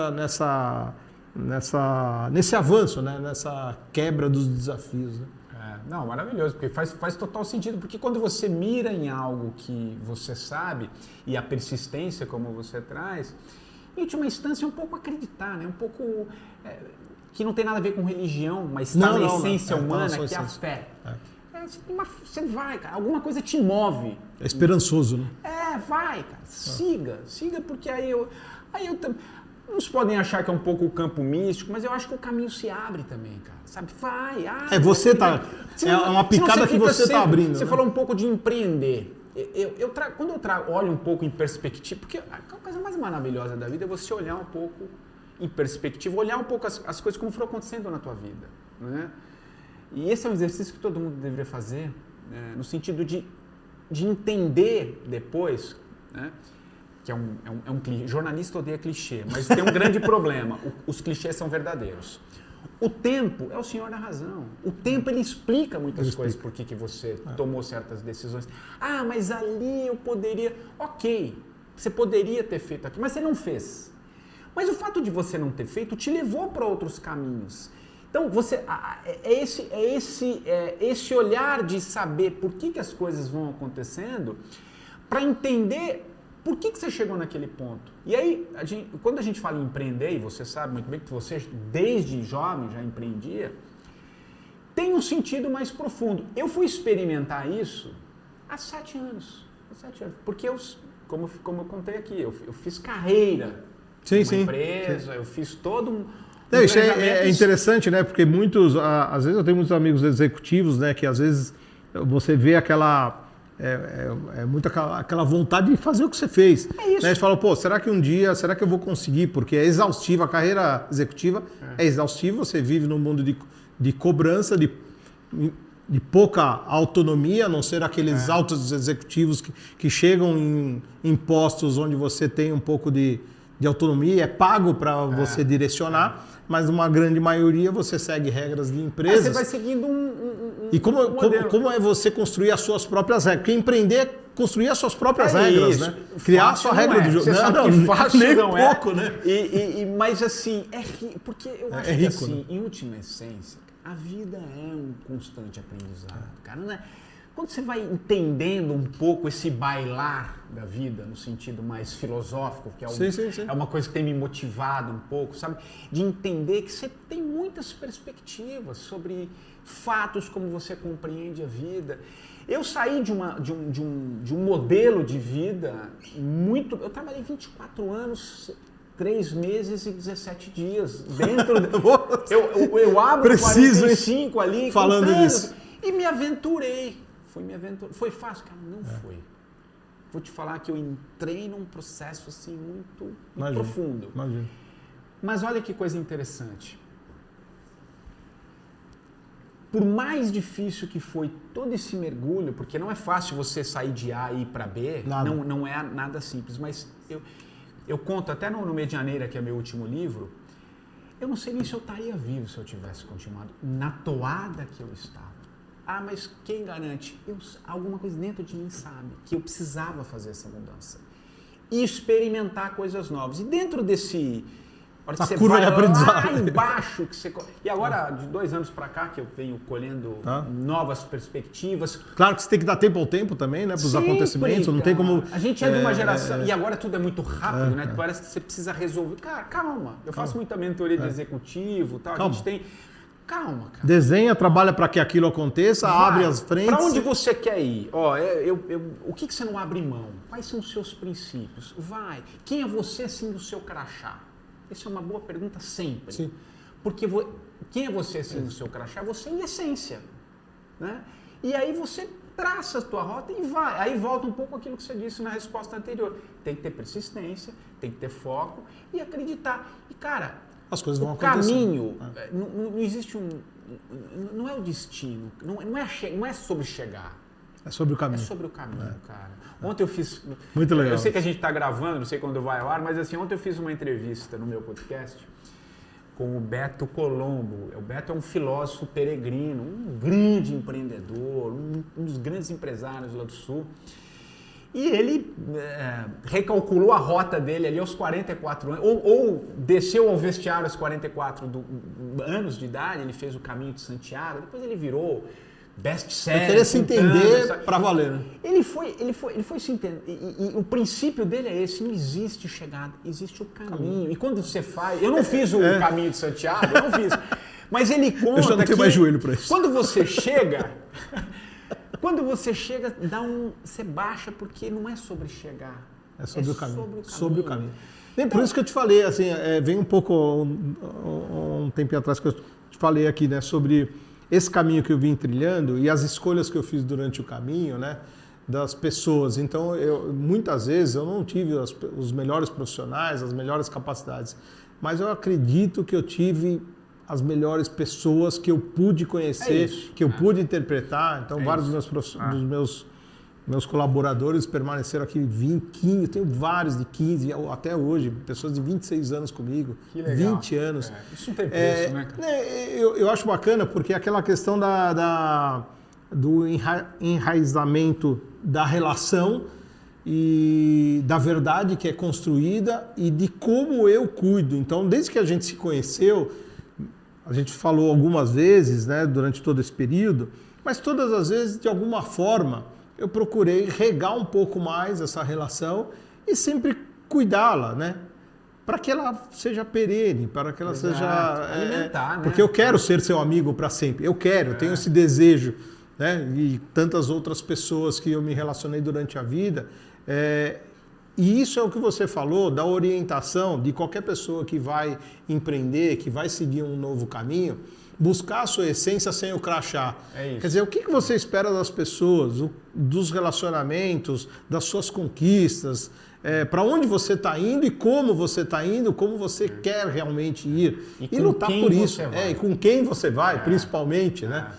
avanço, né? Nessa quebra dos desafios, né? Não, maravilhoso, porque faz total sentido, porque quando você mira em algo que você sabe, e a persistência como você traz, em última instância é um pouco acreditar, né? Um pouco que não tem nada a ver com religião, mas está na essência humana, que é a fé. Você vai, cara, alguma coisa te move. É esperançoso, né? Vai, cara, siga, porque aí eu uns podem achar que é um pouco o campo místico, mas eu acho que o caminho se abre também, cara. Sabe? Vai. Você tá... É uma picada que você está abrindo. Você falou um pouco de empreender. Quando eu olho um pouco em perspectiva, porque a coisa mais maravilhosa da vida é você olhar um pouco em perspectiva, olhar um pouco as coisas como foram acontecendo na tua vida, né? E esse é um exercício que todo mundo deveria fazer, né? No sentido de entender depois, né? Que é um clichê. Jornalista odeia clichê, mas tem um grande problema. Os clichês são verdadeiros. O tempo é o senhor da razão. O tempo, ele explica muitas coisas por que você tomou certas decisões. Mas ali eu poderia... Ok, você poderia ter feito aquilo, mas você não fez. Mas o fato de você não ter feito te levou para outros caminhos. Então, esse olhar de saber por que as coisas vão acontecendo para entender... Por que você chegou naquele ponto? E aí, quando a gente fala em empreender, e você sabe muito bem que você desde jovem já empreendia, tem um sentido mais profundo. Eu fui experimentar isso há 7 anos. Porque como eu contei aqui, eu fiz carreira numa empresa, eu fiz todo um... Isso é interessante, né? Porque às vezes eu tenho muitos amigos executivos, né? Que às vezes você vê aquela... muito aquela vontade de fazer o que você fez. Né? A gente fala, pô, será que eu vou conseguir? Porque é exaustiva, a carreira executiva é exaustiva, você vive num mundo de cobrança, de pouca autonomia, a não ser aqueles altos executivos que chegam em postos onde você tem um pouco de autonomia, é pago para você direcionar, mas uma grande maioria você segue regras de empresas. Você vai seguindo E como é você construir as suas próprias regras? Porque empreender é construir as suas próprias regras, né? Criar a sua regra do jogo. Você sabe que fácil nem não pouco, é. né? Mas assim, porque eu acho rico, que assim, né? em última essência, a vida é um constante aprendizado, cara, né? Quando você vai entendendo um pouco esse bailar da vida, no sentido mais filosófico, que é, é uma coisa que tem me motivado um pouco, sabe? De entender que você tem muitas perspectivas sobre fatos, como você compreende a vida. Eu saí de um modelo de vida muito... Eu trabalhei 24 anos... 3 meses e 17 dias dentro... eu abro Preciso 45 ali... falando disso. E me aventurei. Foi fácil? Cara, não foi. Vou te falar que eu entrei num processo assim muito profundo. Imagino. Mas olha que coisa interessante. Por mais difícil que foi todo esse mergulho, porque não é fácil você sair de A e ir para B, não é nada simples, mas eu conto até no Medianeira, que é meu último livro, eu não sei nem se eu estaria vivo se eu tivesse continuado na toada que eu estava. Ah, mas quem garante? Alguma coisa dentro de mim sabe que eu precisava fazer essa mudança e experimentar coisas novas. E dentro desse... A curva de aprendizado. Lá embaixo que você... E agora, de 2 anos para cá, que eu venho colhendo novas perspectivas. Claro que você tem que dar tempo ao tempo também, né? Para os acontecimentos, não tem como... A gente é de uma geração... E agora tudo é muito rápido, né? Parece que você precisa resolver. Cara, calma. Eu faço muita mentoria de executivo e tal. A gente tem... Calma, cara. Desenha, trabalha para que aquilo aconteça, abre as frentes. Para onde você quer ir? O que você não abre mão? Quais são os seus princípios? Vai. Quem é você sem o seu crachá? Essa é uma boa pergunta sempre. Sim. Porque quem é você sem o seu crachá? Você em essência. Né? E aí você traça a tua rota e vai. Aí volta um pouco aquilo que você disse na resposta anterior. Tem que ter persistência, tem que ter foco e acreditar. E, cara, as coisas vão acontecer. O caminho, não existe não é o destino, não é sobre chegar. É sobre o caminho. É sobre o caminho, cara. Ontem eu fiz... Muito legal. Eu sei que a gente está gravando, não sei quando vai ao ar, mas assim, ontem eu fiz uma entrevista no meu podcast com o Beto Colombo. O Beto é um filósofo peregrino, um grande empreendedor, um dos grandes empresários lá do Sul. E ele recalculou a rota dele ali aos 44 anos, ou desceu ao vestiário aos 44 anos de idade, ele fez o Caminho de Santiago, depois ele virou best-seller. Ele queria se entender para valer. Né? Ele foi se entender. E o princípio dele é esse: não existe chegada, existe o caminho. E quando você faz... Eu não fiz o Caminho de Santiago, eu não fiz. Mas ele conta eu já não tenho mais joelho para isso. Quando você chega... Você baixa porque não é sobre chegar. É sobre o caminho. Sobre o caminho. Então, por isso que eu te falei, assim, vem um pouco, um tempinho atrás que eu te falei aqui, né, sobre esse caminho que eu vim trilhando e as escolhas que eu fiz durante o caminho, né, das pessoas. Então, muitas vezes eu não tive os melhores profissionais, as melhores capacidades, mas eu acredito que eu tive as melhores pessoas que eu pude conhecer, que eu pude interpretar. Então, vários dos meus colaboradores permaneceram aqui 15, eu tenho vários de 15 até hoje, pessoas de 26 anos comigo, 20 anos. Isso não tem preço, né, cara? Eu acho bacana porque aquela questão do enraizamento da relação e da verdade que é construída e de como eu cuido. Então, desde que a gente se conheceu, a gente falou algumas vezes, né, durante todo esse período, mas todas as vezes, de alguma forma, eu procurei regar um pouco mais essa relação e sempre cuidá-la, né? Para que ela seja perene, para que ela seja... alimentar, né? Porque eu quero ser seu amigo para sempre. Eu tenho esse desejo, né? E tantas outras pessoas que eu me relacionei durante a vida. E isso é o que você falou, da orientação de qualquer pessoa que vai empreender, que vai seguir um novo caminho, buscar a sua essência sem o crachá. Quer dizer, o que você espera das pessoas, dos relacionamentos, das suas conquistas, para onde você está indo e como você está indo, como você quer realmente ir. E lutar por isso. E com quem você vai, principalmente, né?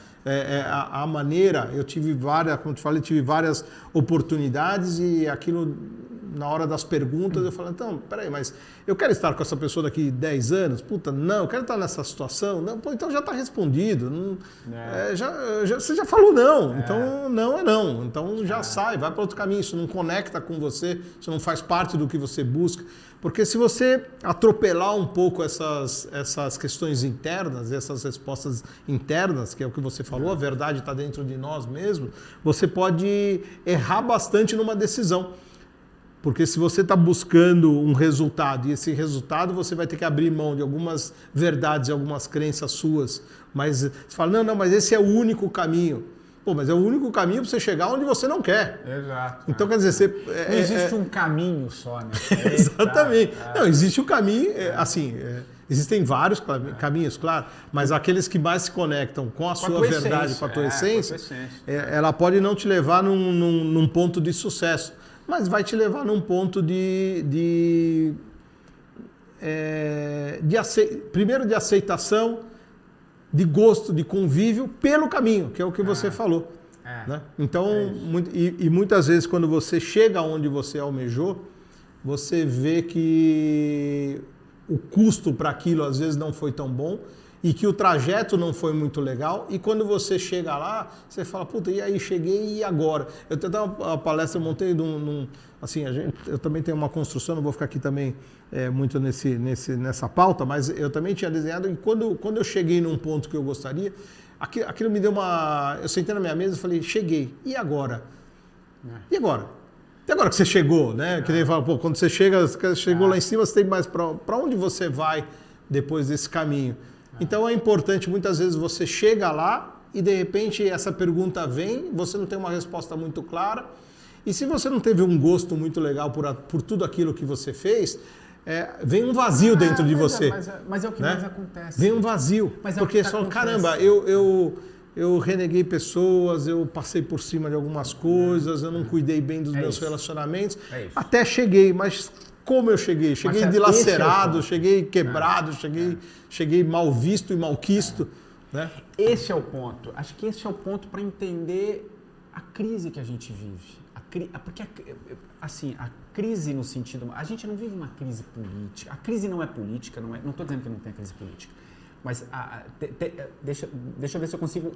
a maneira, eu tive várias, como eu te falei, tive várias oportunidades e aquilo, na hora das perguntas, eu falei, então, peraí, mas eu quero estar com essa pessoa daqui 10 anos? Puta, não, eu quero estar nessa situação? Não, pô, então já está respondido. Não, você já falou não, então não é não. Então já sai, vai para outro caminho, isso não conecta com você, isso não faz parte do que você busca. Porque se você atropelar um pouco essas questões internas, essas respostas internas, que é o que você falou, a verdade está dentro de nós mesmos, você pode errar bastante numa decisão. Porque se você está buscando um resultado e esse resultado você vai ter que abrir mão de algumas verdades e algumas crenças suas, mas você fala, não, mas esse é o único caminho. Pô, mas é o único caminho para você chegar onde você não quer. Exato. Então, quer dizer, não existe um caminho só, né? Exatamente. Não, existe um caminho, existem vários caminhos, claro, mas aqueles que mais se conectam com a sua verdade, com a tua essência, ela pode não te levar num ponto de sucesso, mas vai te levar num ponto primeiro de aceitação, de gosto, de convívio pelo caminho, que é o que você falou. Né? Então, muitas vezes quando você chega onde você almejou, você vê que o custo para aquilo às vezes não foi tão bom e que o trajeto não foi muito legal, e quando você chega lá, você fala, puta, e aí, cheguei, e agora? Eu tenho uma palestra, eu montei assim, eu também tenho uma construção, não vou ficar aqui também muito nessa pauta, mas eu também tinha desenhado, e quando eu cheguei num ponto que eu gostaria, aquilo me deu eu sentei na minha mesa e falei, cheguei, e agora? E agora? E agora que você chegou, né? Que nem fala, pô, quando você chegou lá em cima, você tem mais para onde você vai depois desse caminho? Então é importante, muitas vezes você chega lá e de repente essa pergunta vem, você não tem uma resposta muito clara, e se você não teve um gosto muito legal por tudo aquilo que você fez, vem um vazio dentro de você. Mas é o que mais acontece. Vem um vazio, porque você fala, caramba, eu reneguei pessoas, eu passei por cima de algumas coisas, eu não cuidei bem dos meus relacionamentos, até cheguei, mas... Como eu cheguei? Cheguei dilacerado, cheguei quebrado, cheguei mal visto e malquisto. Né? Esse é o ponto. Acho que esse é o ponto para entender a crise que a gente vive. Porque, assim, a crise no sentido... A gente não vive uma crise política. A crise não é política, não estou dizendo que não tem crise política. Mas deixa eu ver se eu consigo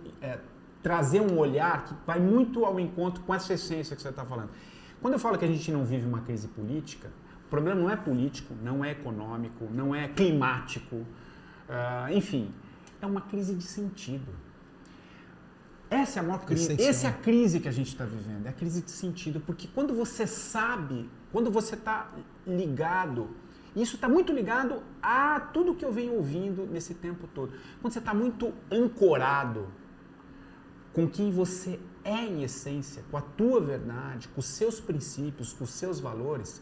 trazer um olhar que vai muito ao encontro com essa essência que você está falando. Quando eu falo que a gente não vive uma crise política... O problema não é político, não é econômico, não é climático, enfim, é uma crise de sentido. Essa é a maior crise, essa é a crise que a gente está vivendo, é a crise de sentido, porque quando você sabe, quando você está ligado, isso está muito ligado a tudo que eu venho ouvindo nesse tempo todo, quando você está muito ancorado com quem você é em essência, com a tua verdade, com os seus princípios, com os seus valores,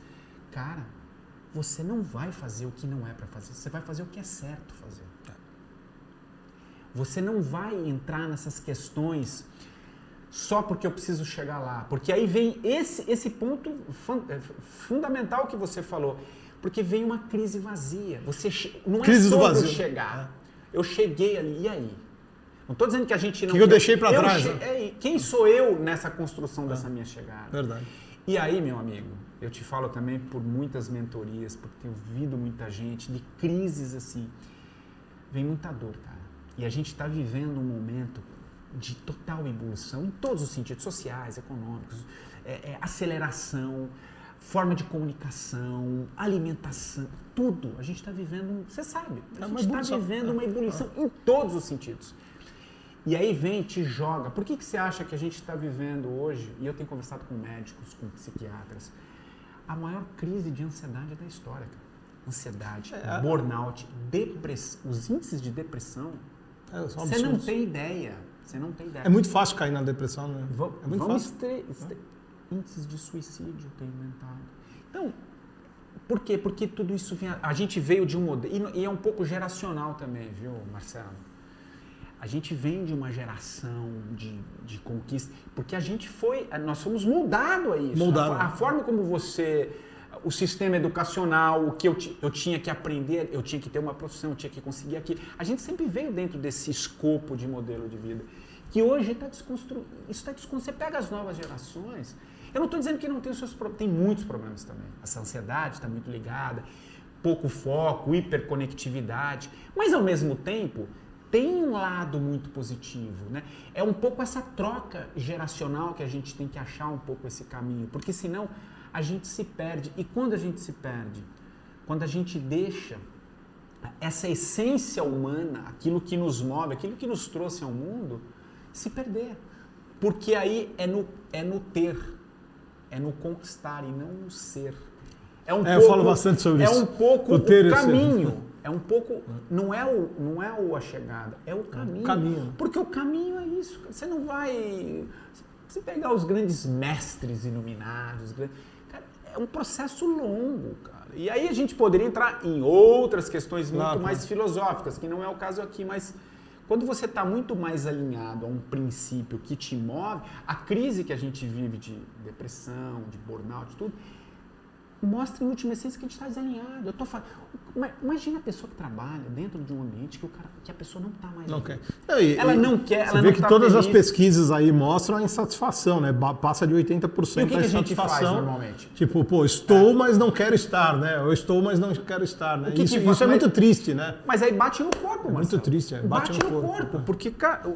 cara, você não vai fazer o que não é para fazer, você vai fazer o que é certo fazer. Você não vai entrar nessas questões só porque eu preciso chegar lá, porque aí vem esse ponto fundamental que você falou, porque vem uma crise vazia. Não é crise sobre do vazio. Chegar. Eu cheguei ali, e aí? Não estou dizendo que a gente não... Que eu deixei para trás. Quem sou eu nessa construção dessa minha chegada? Verdade. E aí, meu amigo, eu te falo também por muitas mentorias, porque tenho ouvido muita gente de crises assim. Vem muita dor, cara. E a gente está vivendo um momento de total evolução em todos os sentidos, sociais, econômicos, aceleração, forma de comunicação, alimentação, tudo. A gente está vivendo, você sabe, a gente está vivendo uma evolução em todos os sentidos. E aí vem e te joga. Por que você acha que a gente está vivendo hoje, e eu tenho conversado com médicos, com psiquiatras, a maior crise de ansiedade da história, cara. Ansiedade, burnout, depressão, os índices de depressão, você não tem ideia. Você não tem ideia. É muito fácil cair na depressão, né? É muito fácil. Índices de suicídio tem aumentado. Então, por quê? Porque tudo isso vem... A gente veio de um modelo... E é um pouco geracional também, viu, Marcelo? A gente vem de uma geração de conquista, porque a gente nós fomos moldados a isso. A forma como o sistema educacional, o que eu tinha que aprender, eu tinha que ter uma profissão, eu tinha que conseguir aquilo. A gente sempre veio dentro desse escopo de modelo de vida. que hoje está desconstruído. Isso está desconstruído. Você pega as novas gerações, eu não estou dizendo que não tem os seus problemas, tem muitos problemas também. Essa ansiedade está muito ligada, pouco foco, hiperconectividade, mas ao mesmo tempo tem um lado muito positivo, né? É um pouco essa troca geracional que a gente tem que achar um pouco esse caminho, porque senão a gente se perde. E quando a gente se perde? Quando a gente deixa essa essência humana, aquilo que nos move, aquilo que nos trouxe ao mundo, se perder. Porque aí é no ter, é no conquistar e não no ser. Eu falo bastante sobre isso. É um pouco o caminho. É um pouco, não é a chegada, é o caminho. Porque o caminho é isso. Você não vai... Se pegar os grandes mestres iluminados, cara, é um processo longo, cara. E aí a gente poderia entrar em outras questões muito mais filosóficas, que não é o caso aqui, mas quando você está muito mais alinhado a um princípio que te move, a crise que a gente vive de depressão, de burnout, tudo, mostra em última essência que a gente está desalinhado. Imagina a pessoa que trabalha dentro de um ambiente que a pessoa não está mais. Não quer. Ela não quer, ela você não vê que tá todas feliz. as pesquisas aí mostram a insatisfação, né? Passa de 80% E o que a a gente faz insatisfação. normalmente? Tipo, pô, estou, mas não quero estar, né? Eu estou, mas não quero estar, né? Isso é muito triste, né? Mas aí bate no corpo, Marcelo. Muito triste, bate no corpo. Porque, cara,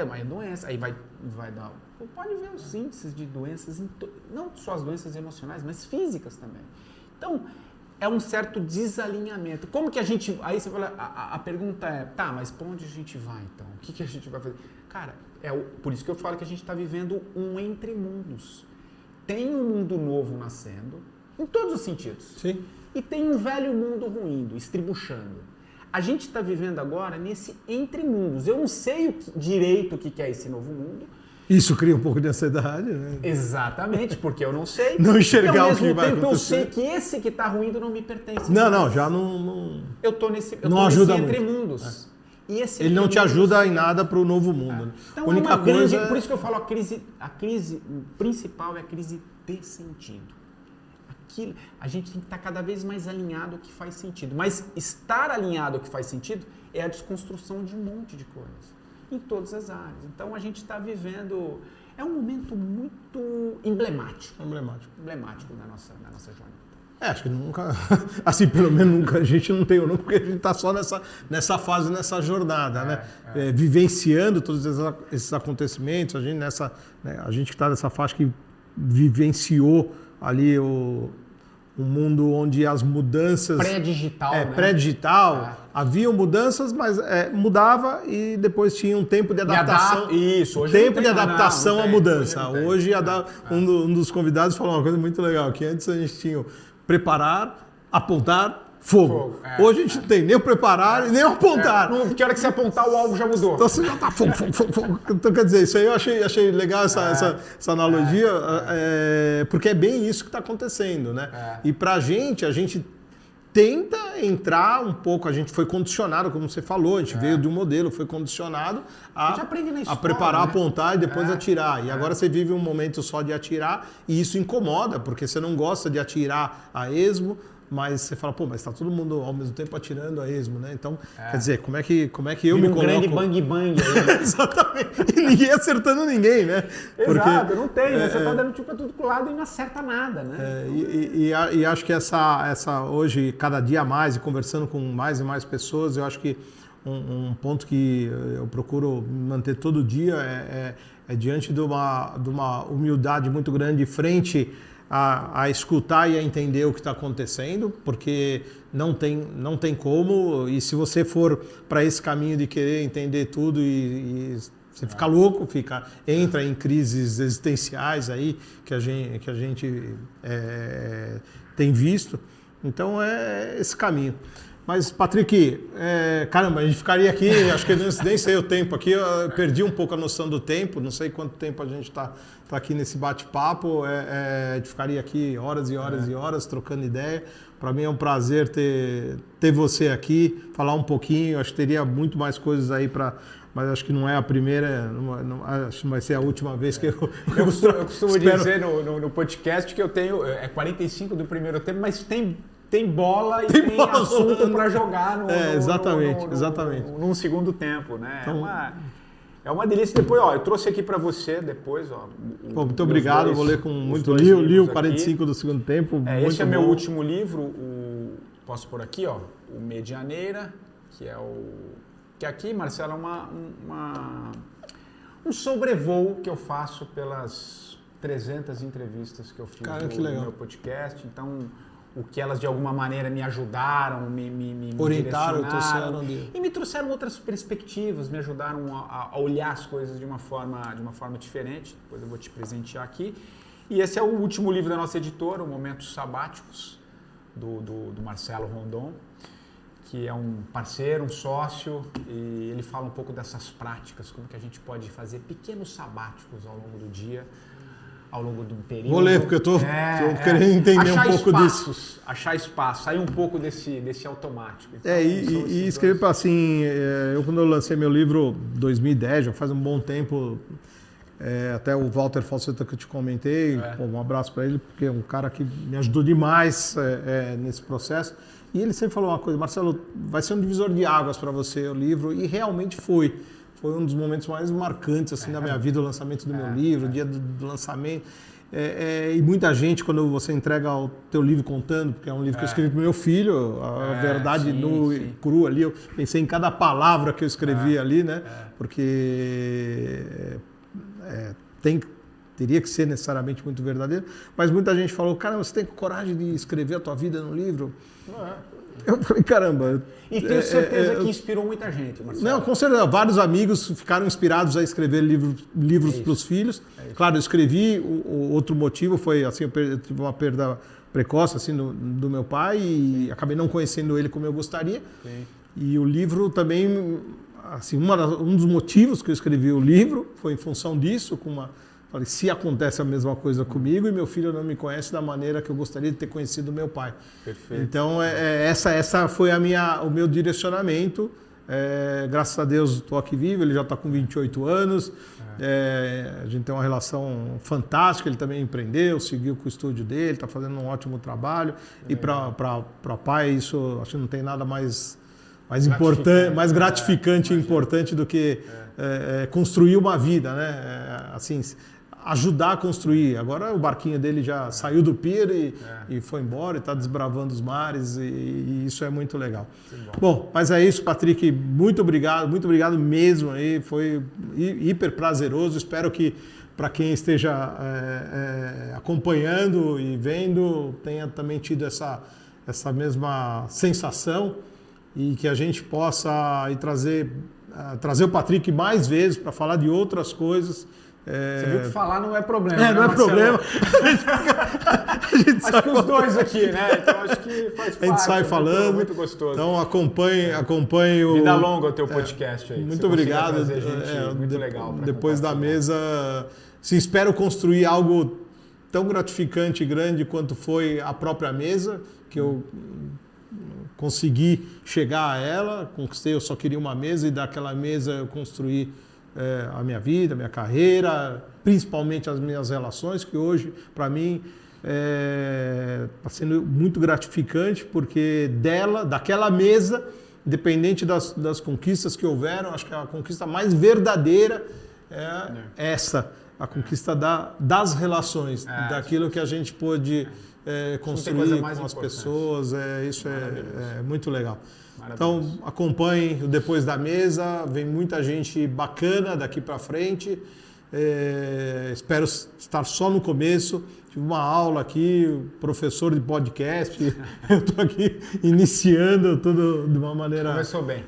mas é doença. Aí vai dar... Pode ver os índices de doenças, não só as doenças emocionais, mas físicas também. Então, é um certo desalinhamento. Como que a gente... Aí você fala, a pergunta é, tá, mas para onde a gente vai então? O que a gente vai fazer? Cara, por isso que eu falo que a gente está vivendo um entre mundos. Tem um mundo novo nascendo, em todos os sentidos. Sim. E tem um velho mundo ruindo, estribuchando. A gente está vivendo agora nesse entre mundos. Eu não sei direito o que é esse novo mundo. Isso cria um pouco de ansiedade, né? Exatamente, porque eu não sei. Não enxergar o que vai acontecer. E ao mesmo tempo eu sei que esse que está ruindo não me pertence. Não, já não... Eu tô nesse entre mundos. E ele não te ajuda em nada para o novo mundo. Então, única coisa... Por isso que eu falo, a crise principal é a crise de sentido. A gente tem que estar cada vez mais alinhado ao que faz sentido. Mas estar alinhado ao que faz sentido é a desconstrução de um monte de coisas. Em todas as áreas. Então a gente está vivendo... É um momento muito emblemático. Emblemático na nossa jornada. Acho que nunca... Assim, pelo menos nunca a gente não tem, não, porque a gente está só nessa fase, nessa jornada, né? Vivenciando todos esses acontecimentos. A gente que está nessa faixa que vivenciou ali um mundo onde as mudanças... Pré-digital, né? Pré-digital. Haviam mudanças, mas mudava e depois tinha um tempo de adaptação. Isso, hoje tempo de adaptação à mudança. Hoje um dos convidados falou uma coisa muito legal, que antes a gente tinha o preparar, apontar, fogo. Hoje a gente não tem nem o preparar e nem o apontar. Que hora que você apontar, o alvo já mudou. Então você já tá fogo. Então, quer dizer, isso aí eu achei legal essa analogia, porque é bem isso que está acontecendo, né? E pra gente tenta entrar um pouco, a gente foi condicionado, como você falou, a gente veio de um modelo, foi condicionado a preparar, né? Apontar e depois atirar. E agora você vive um momento só de atirar e isso incomoda, porque você não gosta de atirar a esmo, mas você fala, pô, mas está todo mundo ao mesmo tempo atirando a esmo, né? Então, quer dizer, como é que eu me coloco... grande bang-bang aí, né? Exatamente. E ninguém acertando ninguém, né? Exato, não tem, né? Você tá dando tipo pra tudo pro lado e não acerta nada, né? E acho que essa hoje, cada dia mais, e conversando com mais e mais pessoas, eu acho que um ponto que eu procuro manter todo dia é diante de uma humildade muito grande frente a escutar e a entender o que está acontecendo, porque não tem como, e se você for para esse caminho de querer entender tudo e você fica louco, entra em crises existenciais aí que a gente tem visto, então é esse caminho. Mas, Patrick, caramba, a gente ficaria aqui, acho que nem sei o tempo aqui, eu perdi um pouco a noção do tempo, não sei quanto tempo a gente está aqui nesse bate-papo, a gente ficaria aqui horas e horas e horas trocando ideia. Para mim é um prazer ter você aqui, falar um pouquinho, acho que teria muito mais coisas aí mas acho que não é a primeira, acho que vai ser a última vez que eu costumo dizer no podcast que eu tenho 45 do primeiro tempo, mas tem bola e tem assunto para jogar exatamente. num segundo tempo, né? Então, É uma delícia. Depois, ó, eu trouxe aqui para você depois, ó. Pô, muito obrigado, vou ler com muito li o 45 do segundo tempo. Muito esse é bom. meu último livro, posso pôr aqui, ó, o Medianeira, que aqui, Marcelo, é um sobrevoo que eu faço pelas 300 entrevistas que eu fiz no meu podcast. Então, o que elas de alguma maneira me ajudaram, me orientaram, e me trouxeram outras perspectivas, me ajudaram a olhar as coisas de uma forma diferente. Depois eu vou te presentear aqui. E esse é o último livro da nossa editora, o Momentos Sabáticos, do Marcelo Rondon, que é um parceiro, um sócio, e ele fala um pouco dessas práticas, como que a gente pode fazer pequenos sabáticos ao longo do dia, ao longo do período. Vou ler, porque eu tô querendo entender um pouco disso. Achar espaço, sair um pouco desse automático. Então, e escrever assim, eu quando eu lancei meu livro 2010, já faz um bom tempo, até o Walter Falseta que eu te comentei, um abraço para ele, porque é um cara que me ajudou demais nesse processo. E ele sempre falou uma coisa: Marcelo, vai ser um divisor de águas para você o livro, e realmente foi. Foi um dos momentos mais marcantes assim, da minha vida, o lançamento do meu livro, o dia do lançamento. E muita gente, quando você entrega o teu livro contando, porque é um livro que eu escrevi para o meu filho, a verdade crua ali, eu pensei em cada palavra que eu escrevi ali, né? Porque teria que ser necessariamente muito verdadeiro, mas muita gente falou: caramba, você tem coragem de escrever a tua vida no livro? Eu falei: caramba. E tenho certeza que inspirou muita gente, Marcelo. Não, com certeza. Vários amigos ficaram inspirados a escrever livros para os filhos. Claro, eu escrevi. O outro motivo foi assim: eu tive uma perda precoce assim, do meu pai e acabei não conhecendo ele como eu gostaria. Sim. E o livro também, assim, um dos motivos que eu escrevi o livro foi em função disso, falei, se acontece a mesma coisa comigo e meu filho não me conhece da maneira que eu gostaria de ter conhecido meu pai. Perfeito. Então, essa foi o meu direcionamento. Graças a Deus estou aqui vivo, ele já está com 28 anos. A gente tem uma relação fantástica, ele também empreendeu, seguiu com o estúdio dele, está fazendo um ótimo trabalho. E para pai, isso acho que não tem nada mais importante, mais gratificante e importante do que construir uma vida, né? Assim, ajudar a construir. Agora o barquinho dele já saiu do pier e foi embora, e está desbravando os mares, e isso é muito legal. Bom, mas é isso, Patrick, muito obrigado mesmo aí, foi hiper prazeroso. Espero que para quem esteja acompanhando e vendo tenha também tido essa mesma sensação, e que a gente possa aí trazer o Patrick mais vezes para falar de outras coisas. Você viu que falar não é problema, não é problema. Acho que os dois aqui, né? Então acho que faz parte. A gente sai falando. Muito gostoso. Então acompanhe o... Vida longa o teu podcast aí. Muito obrigado. Muito legal. Depois da mesa, espero construir algo tão gratificante e grande quanto foi a própria mesa, que eu consegui chegar a ela, conquistei, eu só queria uma mesa, e daquela mesa eu construí a minha vida, a minha carreira, principalmente as minhas relações, que hoje, para mim, está sendo muito gratificante, porque daquela mesa, independente das conquistas que houveram, acho que a conquista mais verdadeira é a conquista das relações, daquilo que a gente pôde construir com as pessoas. Isso é muito legal. Então, acompanhem o Depois da Mesa, vem muita gente bacana daqui para frente. Espero estar só no começo. Tive uma aula aqui, professor de podcast. Eu estou aqui iniciando tudo de uma maneira... Começou bem.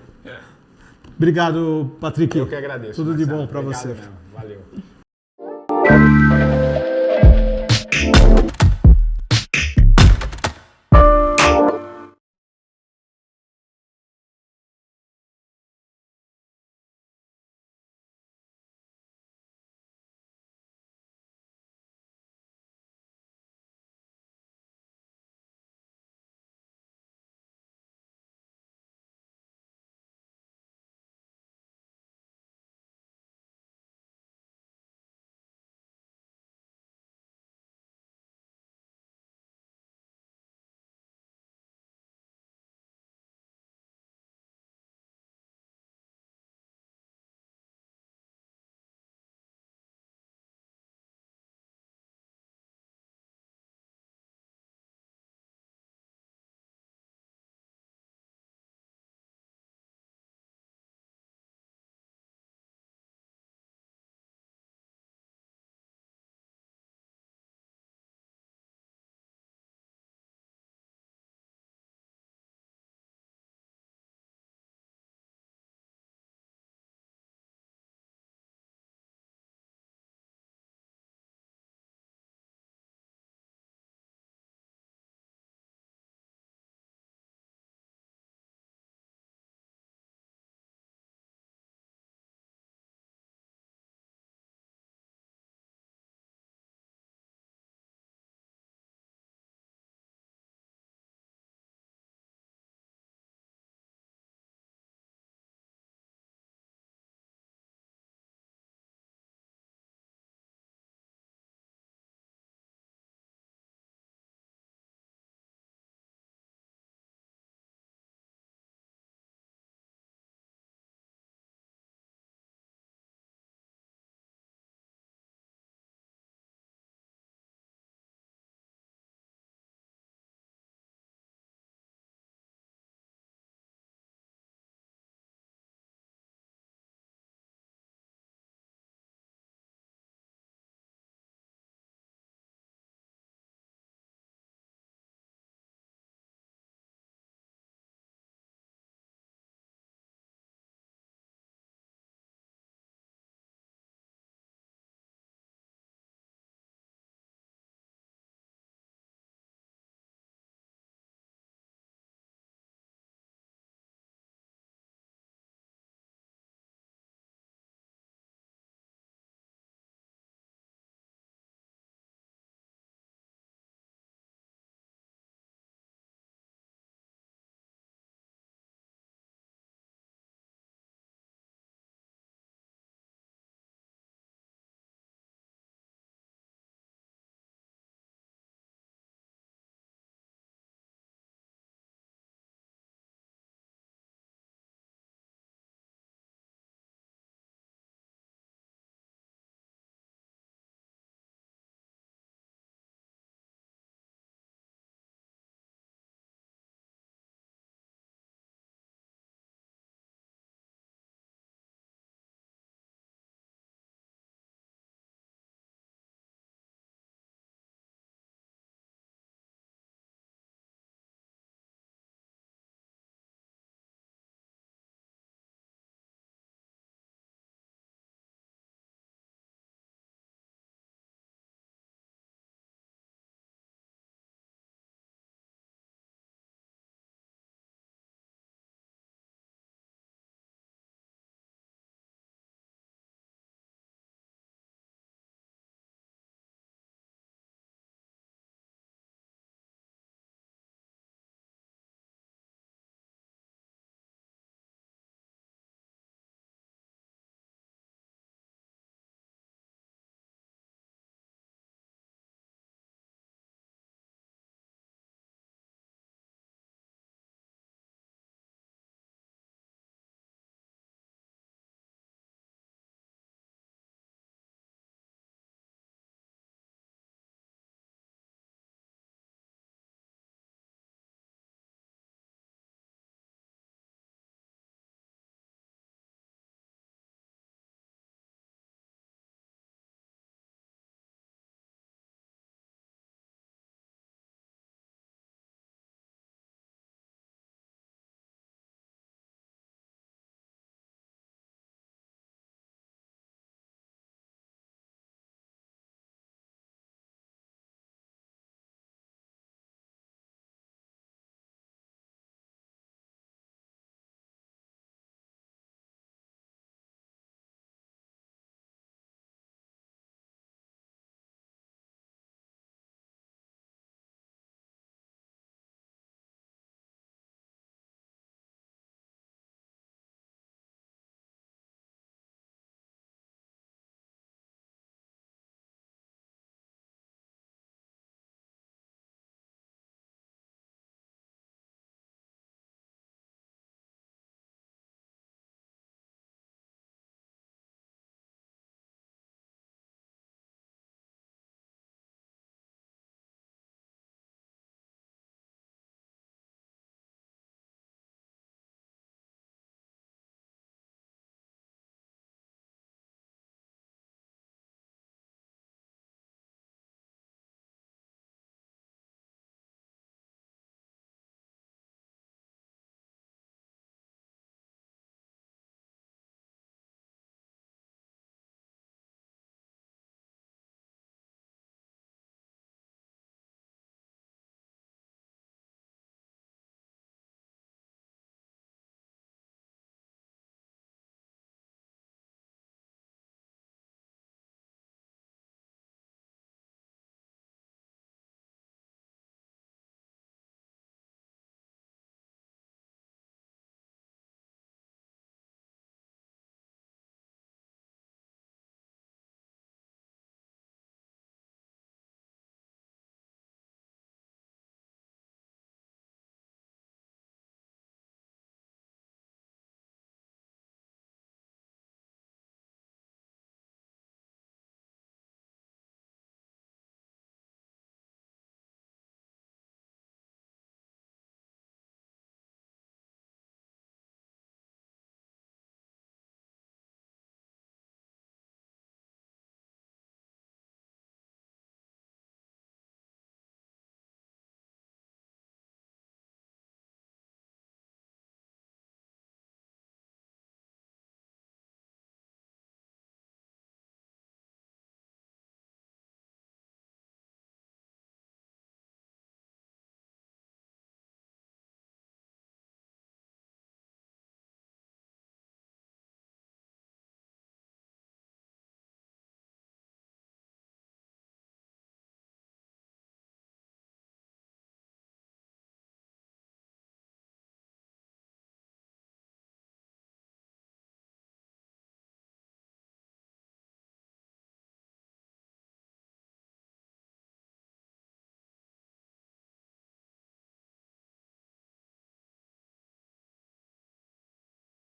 Obrigado, Patrick. Eu que agradeço. Tudo Marcelo, de bom para você. Mesmo. Valeu.